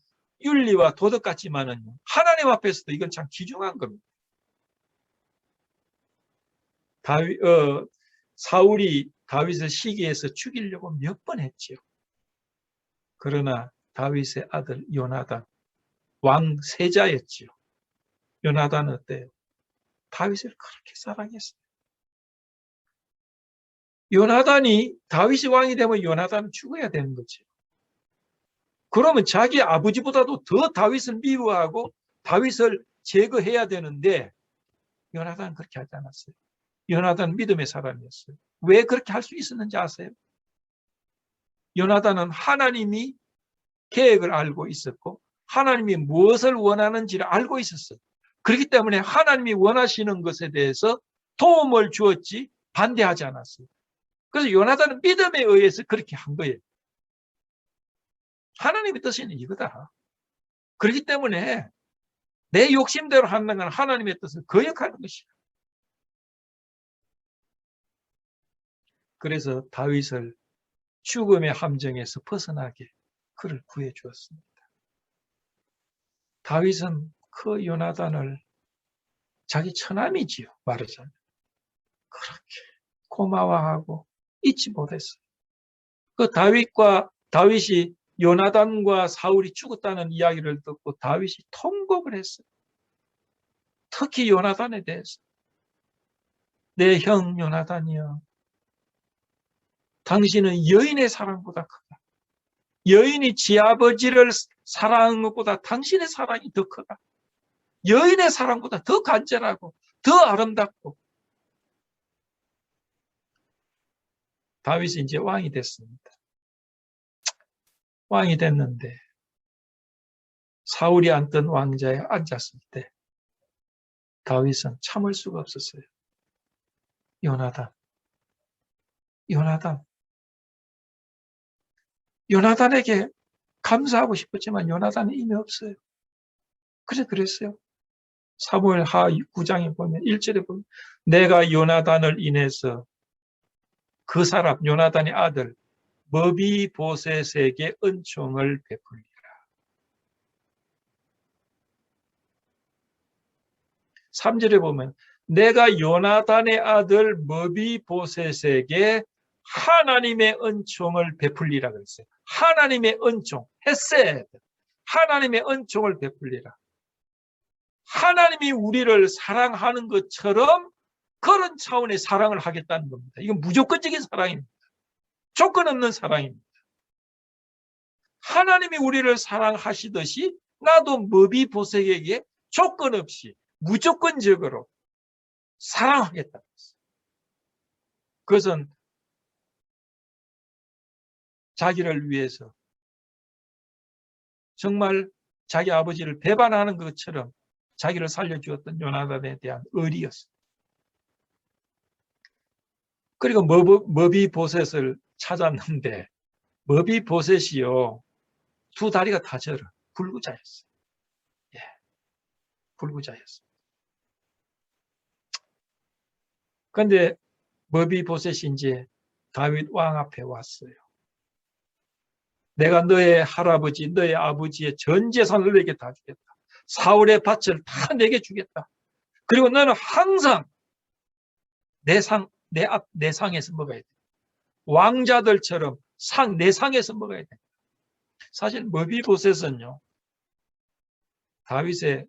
윤리와 도덕 같지만은 하나님 앞에서도 이건 참 귀중한 겁니다. 사울이 다윗을 시기해서 죽이려고 몇 번 했지요. 그러나 다윗의 아들 요나단, 왕 세자였지요. 요나단은 어때요? 다윗을 그렇게 사랑했어요. 다윗이 왕이 되면 요나단은 죽어야 되는 거죠. 그러면 자기 아버지보다도 더 다윗을 미워하고 다윗을 제거해야 되는데 요나단은 그렇게 하지 않았어요. 요나단은 믿음의 사람이었어요. 왜 그렇게 할 수 있었는지 아세요? 요나단은 하나님이 계획을 알고 있었고 하나님이 무엇을 원하는지를 알고 있었어요. 그렇기 때문에 하나님이 원하시는 것에 대해서 도움을 주었지 반대하지 않았어요. 그래서 요나단은 믿음에 의해서 그렇게 한 거예요. 하나님의 뜻은 이거다. 그렇기 때문에 내 욕심대로 하는 건 하나님의 뜻을 거역하는 것이야. 그래서 다윗을 죽음의 함정에서 벗어나게 그를 구해 주었습니다. 다윗은 그 요나단을 자기 처남이지요. 말하자면. 그렇게 고마워하고 잊지 못했어요. 그 다윗이 요나단과 사울이 죽었다는 이야기를 듣고 다윗이 통곡을 했어요. 특히 요나단에 대해서. 내 형 요나단이여, 당신은 여인의 사랑보다 크다. 여인이 지 아버지를 사랑하는 것보다 당신의 사랑이 더 크다. 여인의 사랑보다 더 간절하고 더 아름답고. 다윗이 이제 왕이 됐습니다. 왕이 됐는데 사울이 앉던 왕자에 앉았을 때 다윗은 참을 수가 없었어요. 요나단에게 감사하고 싶었지만 요나단은 이미 없어요. 그랬어요. 사무엘하 9장에 보면 1절에 보면 내가 요나단을 인해서 그 사람 요나단의 아들 머비보셋에게 은총을 베풀리라. 3절에 보면 내가 요나단의 아들 머비보셋에게 하나님의 은총을 베풀리라 그랬어요. 하나님의 은총, 헤세드, 하나님의 은총을 베풀리라. 하나님이 우리를 사랑하는 것처럼 그런 차원의 사랑을 하겠다는 겁니다. 이건 무조건적인 사랑입니다. 조건 없는 사랑입니다. 하나님이 우리를 사랑하시듯이 나도 머비보셋에게 조건 없이 무조건적으로 사랑하겠다. 그것은 자기를 위해서 정말 자기 아버지를 배반하는 것처럼 자기를 살려주었던 요나단에 대한 의리였어요. 그리고 머비보셋을 찾았는데 머비보셋이요, 두 다리가 다 저려 불구자였어요. 예, 불구자였어요. 그런데 머비보셋이 이제 다윗 왕 앞에 왔어요. 내가 너의 할아버지, 너의 아버지의 전 재산을 내게 다 주겠다. 사울의 밭을 다 내게 주겠다. 그리고 너는 항상 내 상에서 먹어야 돼. 왕자들처럼 내 상에서 먹어야 돼. 사실 머비보셋은요, 다윗의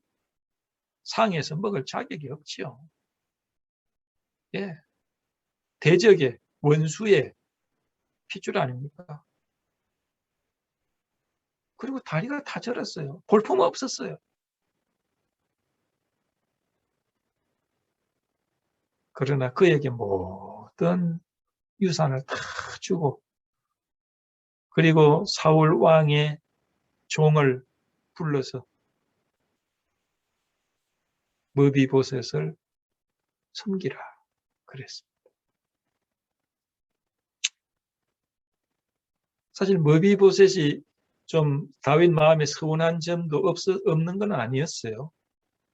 상에서 먹을 자격이 없지요. 예, 대적의 원수의 핏줄 아닙니까? 그리고 다리가 다 저렸어요. 볼품 없었어요. 그러나 그에게 모든 유산을 다 주고, 그리고 사울 왕의 종을 불러서 머비보셋을 섬기라 그랬습니다. 사실 머비보셋이 좀 다윗 마음에 서운한 점도 없는 건 아니었어요.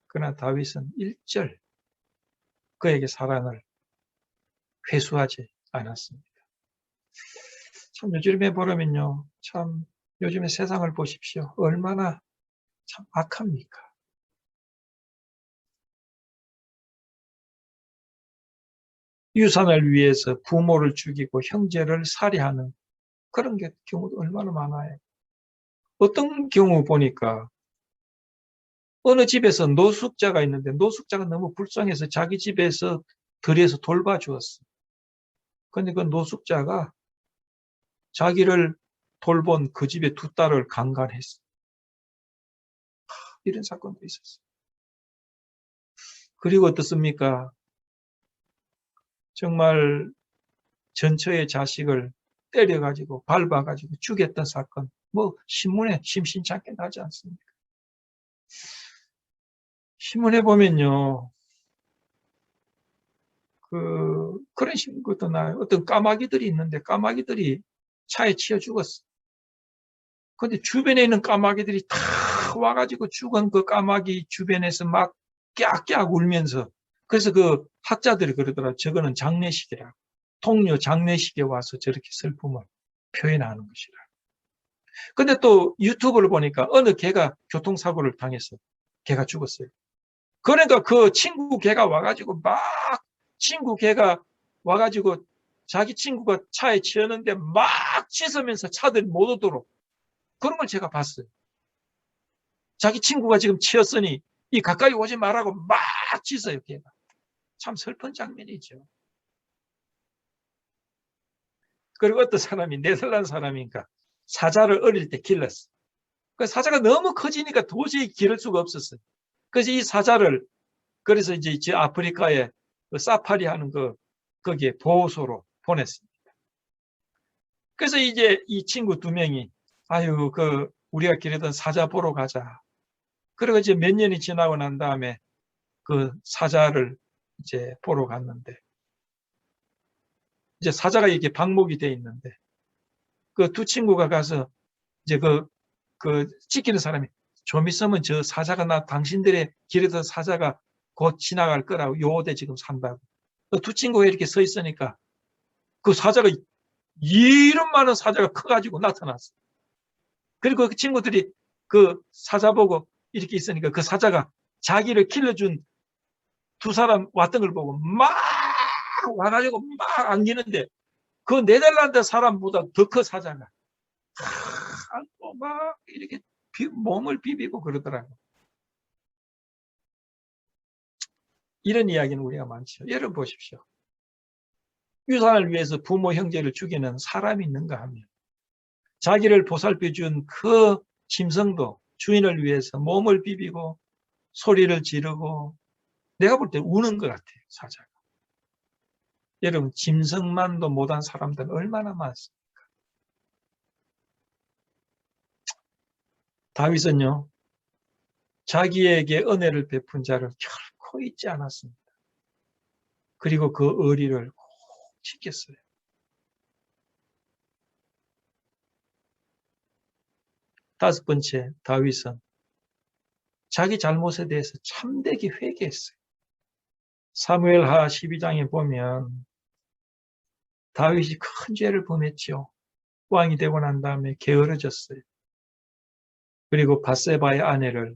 그러나 다윗은 일절 그에게 사랑을 회수하지 않았습니다. 참 요즘에 보면요, 참 요즘에 세상을 보십시오. 얼마나 참 악합니까? 유산을 위해서 부모를 죽이고 형제를 살해하는 그런 경우도 얼마나 많아요. 어떤 경우 보니까 어느 집에서 노숙자가 있는데 노숙자가 너무 불쌍해서 자기 집에서 들여서 돌봐주었어. 그런데 그 노숙자가 자기를 돌본 그 집의 두 딸을 강간했어. 이런 사건도 있었어요. 그리고 어떻습니까? 정말 전처의 자식을 때려가지고 밟아가지고 죽였던 사건, 뭐 신문에 심심찮게 나지 않습니까? 신문에 보면요, 그런 것도 나요. 어떤 까마귀들이 있는데 까마귀들이 차에 치여 죽었어. 근데 주변에 있는 까마귀들이 다 와가지고 죽은 그 까마귀 주변에서 막 깨악깨악 울면서, 그래서 그 학자들이 그러더라. 저거는 장례식이라. 동료 장례식에 와서 저렇게 슬픔을 표현하는 것이라. 근데 또 유튜브를 보니까 어느 개가 교통사고를 당해서 개가 죽었어요. 그러니까 그 친구 개가 와가지고 막 친구 개가 와가지고 자기 친구가 차에 치였는데 막 짖으면서 차들이 못 오도록 그런 걸 제가 봤어요. 자기 친구가 지금 치였으니 이 가까이 오지 말라고 막 짖어요, 걔가. 참 슬픈 장면이죠. 그리고 어떤 사람이 네덜란드 사람이니까 사자를 어릴 때 길렀어. 그 사자가 너무 커지니까 도저히 기를 수가 없었어요. 그래서 이 사자를 그래서 이제 저 아프리카에 그 사파리 하는 거기에 보호소로 보냈습니다. 그래서 이제 이 친구 두 명이 아유 우리가 기르던 사자 보러 가자. 그리고 이제 몇 년이 지나고 난 다음에 그 사자를 이제 보러 갔는데 이제 사자가 이렇게 방목이 돼 있는데 그 두 친구가 가서 이제 그 지키는 사람이 좀 있으면 저 사자가 당신들의 기르던 사자가 곧 지나갈 거라고 요대 지금 산다고. 두 친구가 이렇게 서 있으니까 그 사자가 이런 많은 사자가 커가지고 나타났어. 그리고 그 친구들이 그 사자 보고 이렇게 있으니까 그 사자가 자기를 길러준 두 사람 왔던 걸 보고 막 와가지고 막 안기는데 그 네덜란드 사람보다 더 커 사자가. 안고 막 이렇게 몸을 비비고 그러더라고. 이런 이야기는 우리가 많죠. 여러분 보십시오. 유산을 위해서 부모 형제를 죽이는 사람이 있는가 하면 자기를 보살펴준 그 짐승도 주인을 위해서 몸을 비비고 소리를 지르고 내가 볼 때 우는 것 같아요. 사자가. 여러분 짐승만도 못한 사람들은 얼마나 많습니까? 다윗은요 자기에게 은혜를 베푼 자를 결코 잊지 않았습니다. 그리고 그 의리를 꼭 지켰어요. 다섯 번째, 다윗은 자기 잘못에 대해서 참되게 회개했어요. 사무엘하 12장에 보면 다윗이 큰 죄를 범했죠. 왕이 되고 난 다음에 게으르졌어요. 그리고 밧세바의 아내를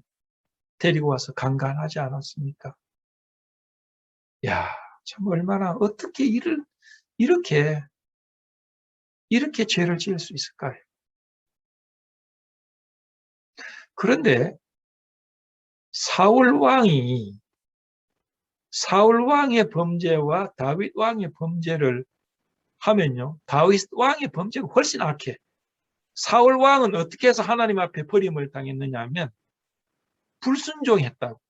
데리고 와서 강간하지 않았습니까? 야, 참 얼마나 어떻게 이렇게 죄를 지을 수 있을까요? 그런데 사울 왕의 범죄와 다윗 왕의 범죄를 하면요, 다윗 왕의 범죄가 훨씬 악해. 사울 왕은 어떻게 해서 하나님 앞에 버림을 당했느냐 하면 불순종했다고.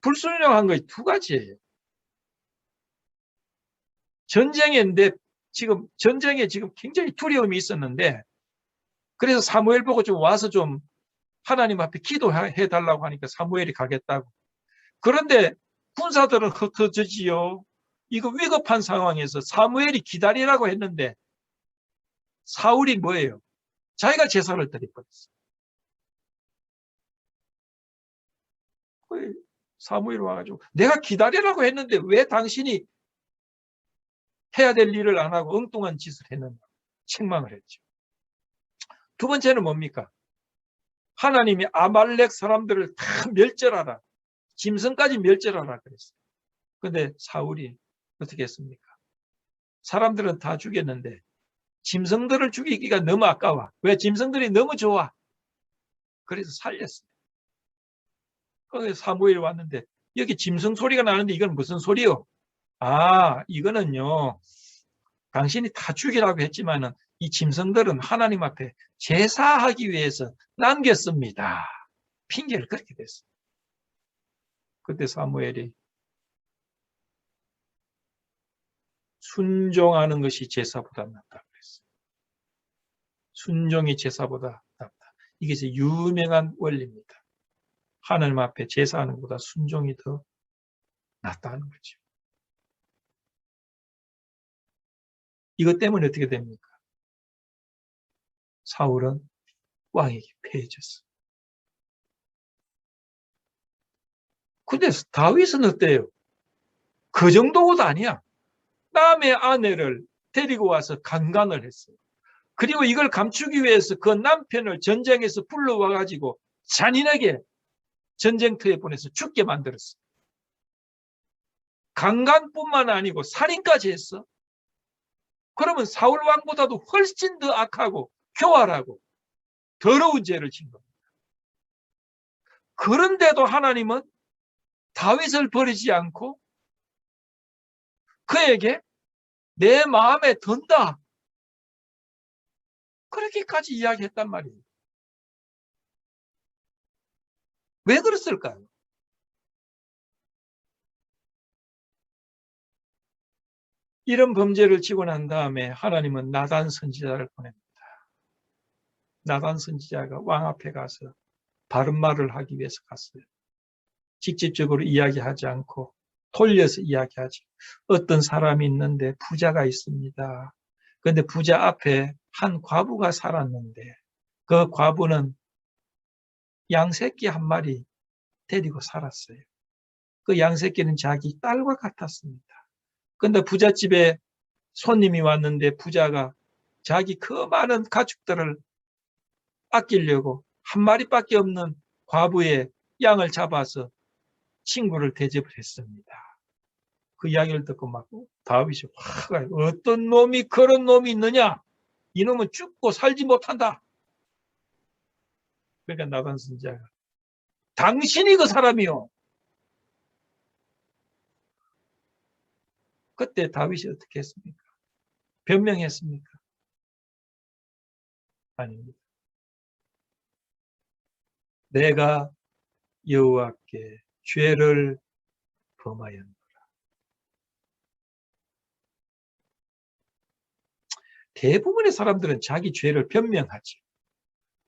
불순종한 것이 두 가지예요. 전쟁에 지금 굉장히 두려움이 있었는데, 그래서 사무엘 보고 좀 와서 좀 하나님 앞에 기도해 달라고 하니까 사무엘이 가겠다고. 그런데 군사들은 흩어지지요. 이거 위급한 상황에서 사무엘이 기다리라고 했는데 사울이 뭐예요? 자기가 제사를 드려버렸어요. 사무엘이 와가지고 내가 기다리라고 했는데 왜 당신이 해야 될 일을 안 하고 엉뚱한 짓을 했느냐. 책망을 했죠. 두 번째는 뭡니까? 하나님이 아말렉 사람들을 다 멸절하라. 짐승까지 멸절하라 그랬어요. 근데 사울이 어떻게 했습니까? 사람들은 다 죽였는데 짐승들을 죽이기가 너무 아까워. 왜? 짐승들이 너무 좋아. 그래서 살렸어요. 그래서 사무엘이 왔는데 여기 짐승 소리가 나는데 이건 무슨 소리요? 아, 이거는요. 당신이 다 죽이라고 했지만은 이 짐승들은 하나님 앞에 제사하기 위해서 남겼습니다. 핑계를 그렇게 댔어요. 그때 사무엘이 순종하는 것이 제사보다 낫다 그랬어요. 순종이 제사보다 낫다. 이게 유명한 원리입니다. 하나님 앞에 제사하는 것보다 순종이 더 낫다는 거죠. 이것 때문에 어떻게 됩니까? 사울은 왕에게 패해졌어요. 근데 다윗은 어때요? 그 정도도 아니야. 남의 아내를 데리고 와서 강간을 했어요. 그리고 이걸 감추기 위해서 그 남편을 전쟁에서 불러와 가지고 잔인하게 전쟁터에 보내서 죽게 만들었어요. 강간뿐만 아니고 살인까지 했어. 그러면 사울 왕보다도 훨씬 더 악하고 교활하고 더러운 죄를 진 겁니다. 그런데도 하나님은 다윗을 버리지 않고 그에게 내 마음에 든다. 그렇게까지 이야기했단 말이에요. 왜 그랬을까요? 이런 범죄를 지고 난 다음에 하나님은 나단 선지자를 보냅니다. 나단 선지자가 왕 앞에 가서 바른 말을 하기 위해서 갔어요. 직접적으로 이야기하지 않고 돌려서 이야기하지. 어떤 사람이 있는데 부자가 있습니다. 그런데 부자 앞에 한 과부가 살았는데 그 과부는 양새끼 한 마리 데리고 살았어요. 그 양새끼는 자기 딸과 같았습니다. 그런데 부잣집에 손님이 왔는데 부자가 자기 그 많은 가축들을 아끼려고 한 마리밖에 없는 과부의 양을 잡아서 친구를 대접을 했습니다. 그 이야기를 듣고 막 다윗이 화가 어떤 놈이 그런 놈이 있느냐? 이놈은 죽고 살지 못한다. 그러니까 나단 선지자가 당신이 그 사람이요. 그때 다윗이 어떻게 했습니까? 변명했습니까? 아닙니다. 내가 여호와께 죄를 범하였노라. 대부분의 사람들은 자기 죄를 변명하지.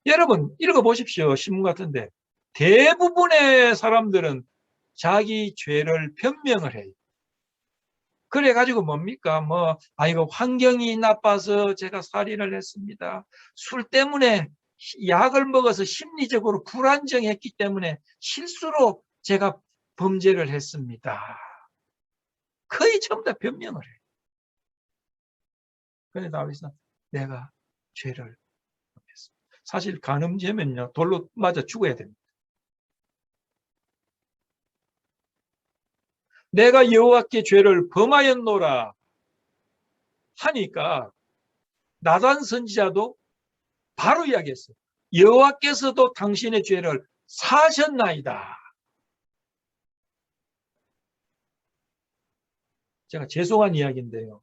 여러분 읽어보십시오. 신문 같은데 대부분의 사람들은 자기 죄를 변명을 해요. 그래가지고 뭡니까? 이거 환경이 나빠서 제가 살인을 했습니다. 술 때문에 약을 먹어서 심리적으로 불안정했기 때문에 실수로 제가 범죄를 했습니다. 거의 전부 다 변명을 해요. 그래서 다윗은 내가 죄를 범했습니다. 사실 간음죄면요, 돌로 맞아 죽어야 됩니다. 내가 여호와께 죄를 범하였노라 하니까 나단 선지자도 바로 이야기했어요. 여호와께서도 당신의 죄를 사하셨나이다. 제가 죄송한 이야기인데요.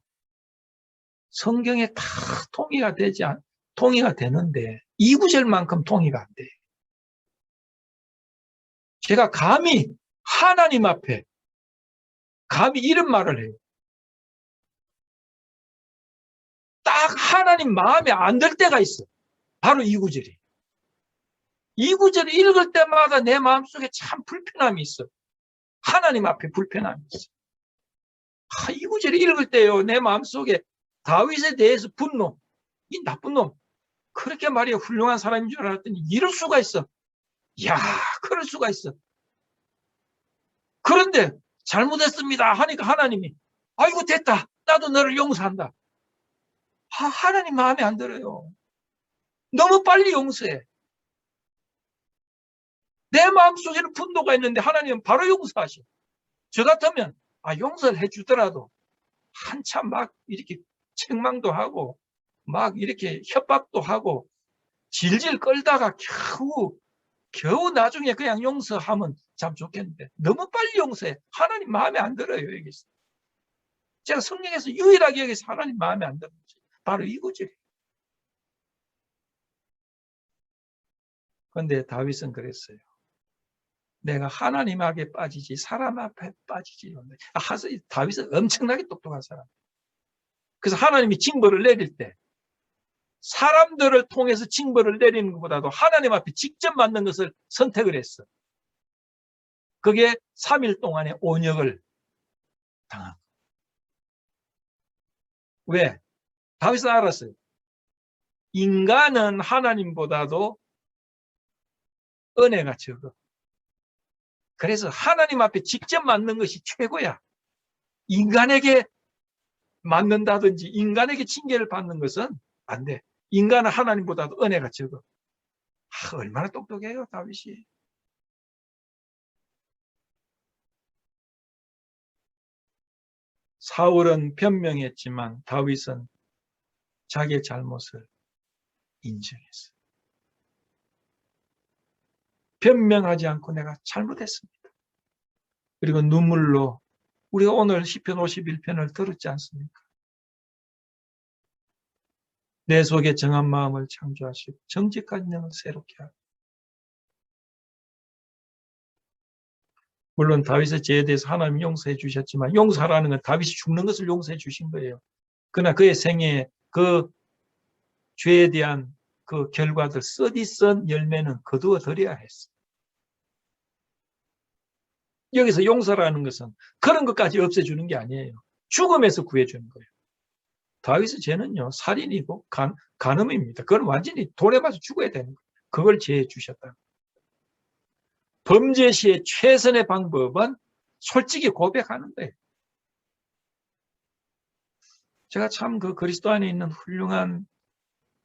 성경에 다 통이가 되는데 2구절만큼 통이가 안 돼요. 제가 감히 하나님 앞에 감히 이런 말을 해요. 딱 하나님 마음에 안 들 때가 있어. 바로 2구절이. 2구절을 읽을 때마다 내 마음속에 참 불편함이 있어. 하나님 앞에 불편함이 있어. 2구절을 읽을 때요, 내 마음속에 다윗에 대해서 분노, 이 나쁜 놈, 그렇게 말이야 훌륭한 사람인 줄 알았더니 이럴 수가 있어. 야, 그럴 수가 있어. 그런데 잘못했습니다 하니까 하나님이 아이고 됐다, 나도 너를 용서한다. 하나님 마음에 안 들어요. 너무 빨리 용서해. 내 마음속에는 분노가 있는데 하나님은 바로 용서하셔. 저 같으면 용서를 해주더라도 한참 막 이렇게 책망도 하고 막 이렇게 협박도 하고 질질 끌다가 겨우 나중에 그냥 용서하면 참 좋겠는데 너무 빨리 용서해. 하나님 마음에 안 들어요. 여기서 제가 성경에서 유일하게 여기서 하나님 마음에 안 드는 거지. 바로 이거지. 그런데 다윗은 그랬어요. 내가 하나님 앞에 빠지지 사람 앞에 빠지지. 다윗은 엄청나게 똑똑한 사람. 그래서 하나님이 징벌을 내릴 때 사람들을 통해서 징벌을 내리는 것보다도 하나님 앞에 직접 맞는 것을 선택을 했어. 그게 3일 동안의 온역을 당한. 왜? 다윗은 알았어요. 인간은 하나님보다도 은혜가 적어. 그래서 하나님 앞에 직접 맞는 것이 최고야. 인간에게 맞는다든지 인간에게 징계를 받는 것은 안 돼. 인간은 하나님보다도 은혜가 적어. 얼마나 똑똑해요, 다윗이. 사울은 변명했지만 다윗은 자기의 잘못을 인정했어요. 변명하지 않고 내가 잘못했습니다. 그리고 눈물로 우리가 오늘 시편 51편을 들었지 않습니까? 내 속에 정한 마음을 창조하시고 정직한 영을 새롭게 하고. 물론 다윗의 죄에 대해서 하나님이 용서해 주셨지만 용서하라는 건 다윗이 죽는 것을 용서해 주신 거예요. 그러나 그의 생애에 그 죄에 대한 그 결과들 쓰디쓴 열매는 거두어 드려야 했어. 여기서 용서라는 것은 그런 것까지 없애주는 게 아니에요. 죽음에서 구해주는 거예요. 다윗의 죄는요, 살인이고 간음입니다. 그건 완전히 돌에 맞아 죽어야 되는 거예요. 그걸 죄해 주셨다. 범죄 시의 최선의 방법은 솔직히 고백하는 거예요. 제가 참 그 그리스도 안에 있는 훌륭한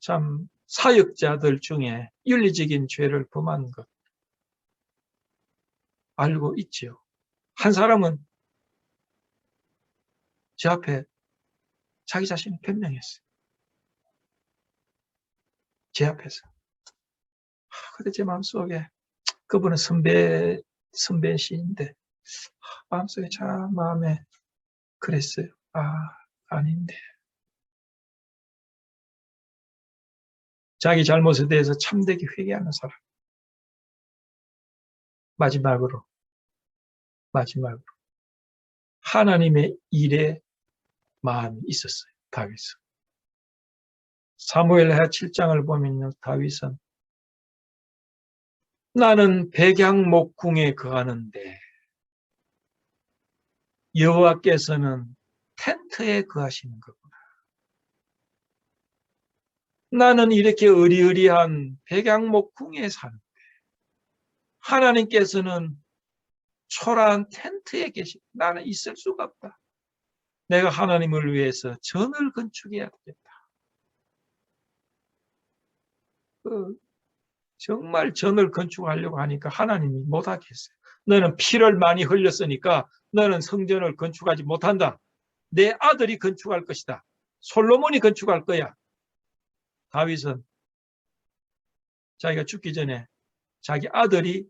참 사역자들 중에 윤리적인 죄를 범한 것 알고 있지요. 한 사람은 제 앞에 자기 자신을 변명했어요. 제 앞에서. 근데 제 마음속에 그분은 선배시인데 마음속에 참 마음에 그랬어요. 아닌데. 자기 잘못에 대해서 참되게 회개하는 사람. 마지막으로 하나님의 일에 마음이 있었어요. 다윗은. 사무엘하 7장을 보면요. 다윗은 나는 백양목궁에 거하는데 여호와께서는 텐트에 거하시는 거구나. 나는 이렇게 의리의리한 백양목궁에 사는데 하나님께서는 초라한 텐트에 계시고 나는 있을 수가 없다. 내가 하나님을 위해서 전을 건축해야 되겠다. 정말 전을 건축하려고 하니까 하나님이 못하겠어요. 너는 피를 많이 흘렸으니까 너는 성전을 건축하지 못한다. 내 아들이 건축할 것이다. 솔로몬이 건축할 거야. 다윗은 자기가 죽기 전에 자기 아들이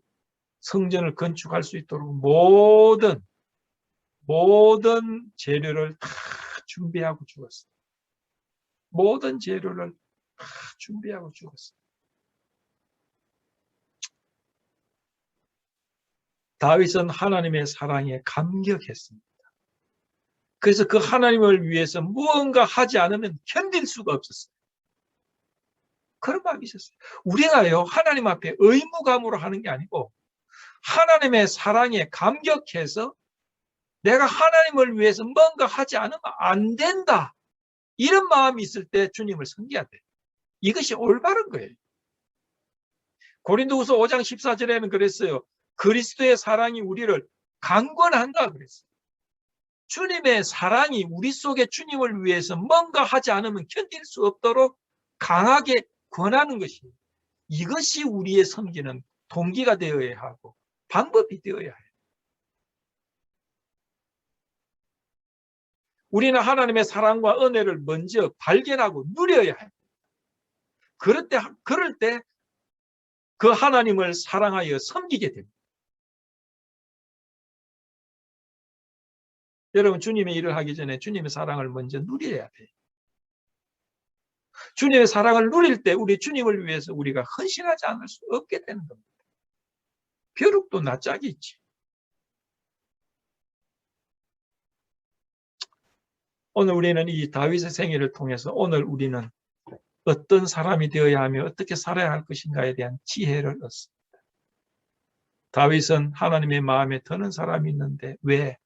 성전을 건축할 수 있도록 모든 재료를 다 준비하고 죽었어. 모든 재료를 다 준비하고 죽었어. 다윗은 하나님의 사랑에 감격했습니다. 그래서 그 하나님을 위해서 무언가 하지 않으면 견딜 수가 없었어요. 그런 마음이 있었어요. 우리가요, 하나님 앞에 의무감으로 하는 게 아니고 하나님의 사랑에 감격해서 내가 하나님을 위해서 뭔가 하지 않으면 안 된다. 이런 마음이 있을 때 주님을 섬겨야 돼. 이것이 올바른 거예요. 고린도후서 5장 14절에는 그랬어요. 그리스도의 사랑이 우리를 강권한다 그랬어요. 주님의 사랑이 우리 속에 주님을 위해서 뭔가 하지 않으면 견딜 수 없도록 강하게 권하는 것이에요. 이것이 우리의 섬기는 동기가 되어야 하고 방법이 되어야 해요. 우리는 하나님의 사랑과 은혜를 먼저 발견하고 누려야 해요. 그럴 때 그 하나님을 사랑하여 섬기게 됩니다. 여러분, 주님의 일을 하기 전에 주님의 사랑을 먼저 누려야 돼요. 주님의 사랑을 누릴 때 우리 주님을 위해서 우리가 헌신하지 않을 수 없게 되는 겁니다. 벼룩도 낯짝이 있지. 오늘 우리는 이 다윗의 생애를 통해서 오늘 우리는 어떤 사람이 되어야 하며 어떻게 살아야 할 것인가에 대한 지혜를 얻습니다. 다윗은 하나님의 마음에 드는 사람이 있는데 왜?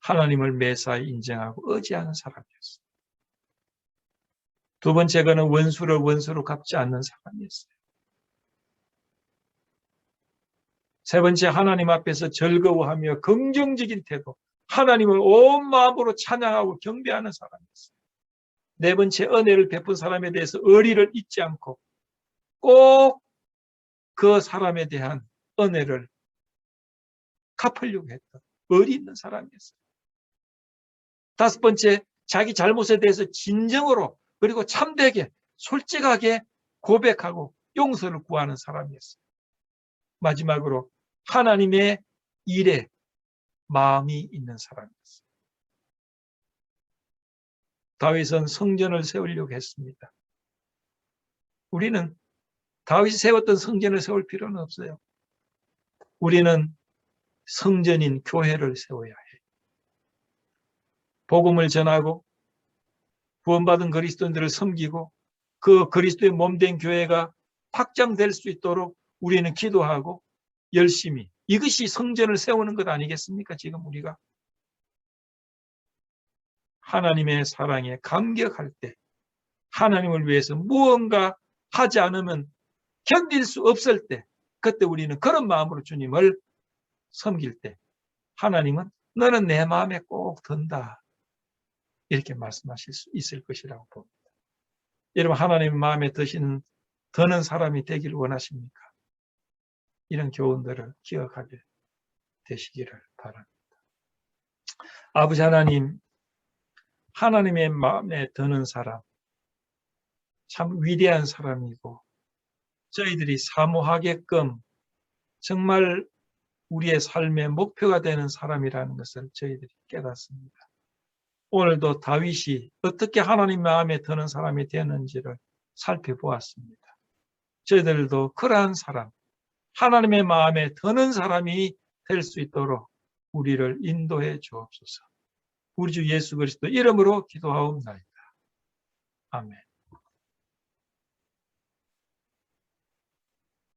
하나님을 매사에 인정하고 의지하는 사람이었어요. 두 번째, 그는 원수를 원수로 갚지 않는 사람이었어요. 세 번째, 하나님 앞에서 즐거워하며 긍정적인 태도, 하나님을 온 마음으로 찬양하고 경배하는 사람이었어요. 네 번째, 은혜를 베푼 사람에 대해서 의리를 잊지 않고 꼭 그 사람에 대한 은혜를 갚으려고 했던 의리 있는 사람이었어요. 다섯 번째, 자기 잘못에 대해서 진정으로 그리고 참되게 솔직하게 고백하고 용서를 구하는 사람이었어요. 마지막으로 하나님의 일에 마음이 있는 사람이었어요. 다윗은 성전을 세우려고 했습니다. 우리는 다윗이 세웠던 성전을 세울 필요는 없어요. 우리는 성전인 교회를 세워야 해요. 복음을 전하고 구원받은 그리스도인들을 섬기고 그 그리스도의 몸된 교회가 확장될 수 있도록 우리는 기도하고 열심히, 이것이 성전을 세우는 것 아니겠습니까? 지금 우리가 하나님의 사랑에 감격할 때, 하나님을 위해서 무언가 하지 않으면 견딜 수 없을 때, 그때 우리는 그런 마음으로 주님을 섬길 때 하나님은 너는 내 마음에 꼭 든다, 이렇게 말씀하실 수 있을 것이라고 봅니다. 여러분, 하나님 마음에 드는 사람이 되기를 원하십니까? 이런 교훈들을 기억하게 되시기를 바랍니다. 아버지 하나님, 하나님의 마음에 드는 사람, 참 위대한 사람이고 저희들이 사모하게끔 정말 우리의 삶의 목표가 되는 사람이라는 것을 저희들이 깨닫습니다. 오늘도 다윗이 어떻게 하나님 마음에 드는 사람이 되는지를 살펴보았습니다. 저희들도 그러한 사람, 하나님의 마음에 드는 사람이 될 수 있도록 우리를 인도해 주옵소서. 우리 주 예수 그리스도 이름으로 기도하옵나이다. 아멘.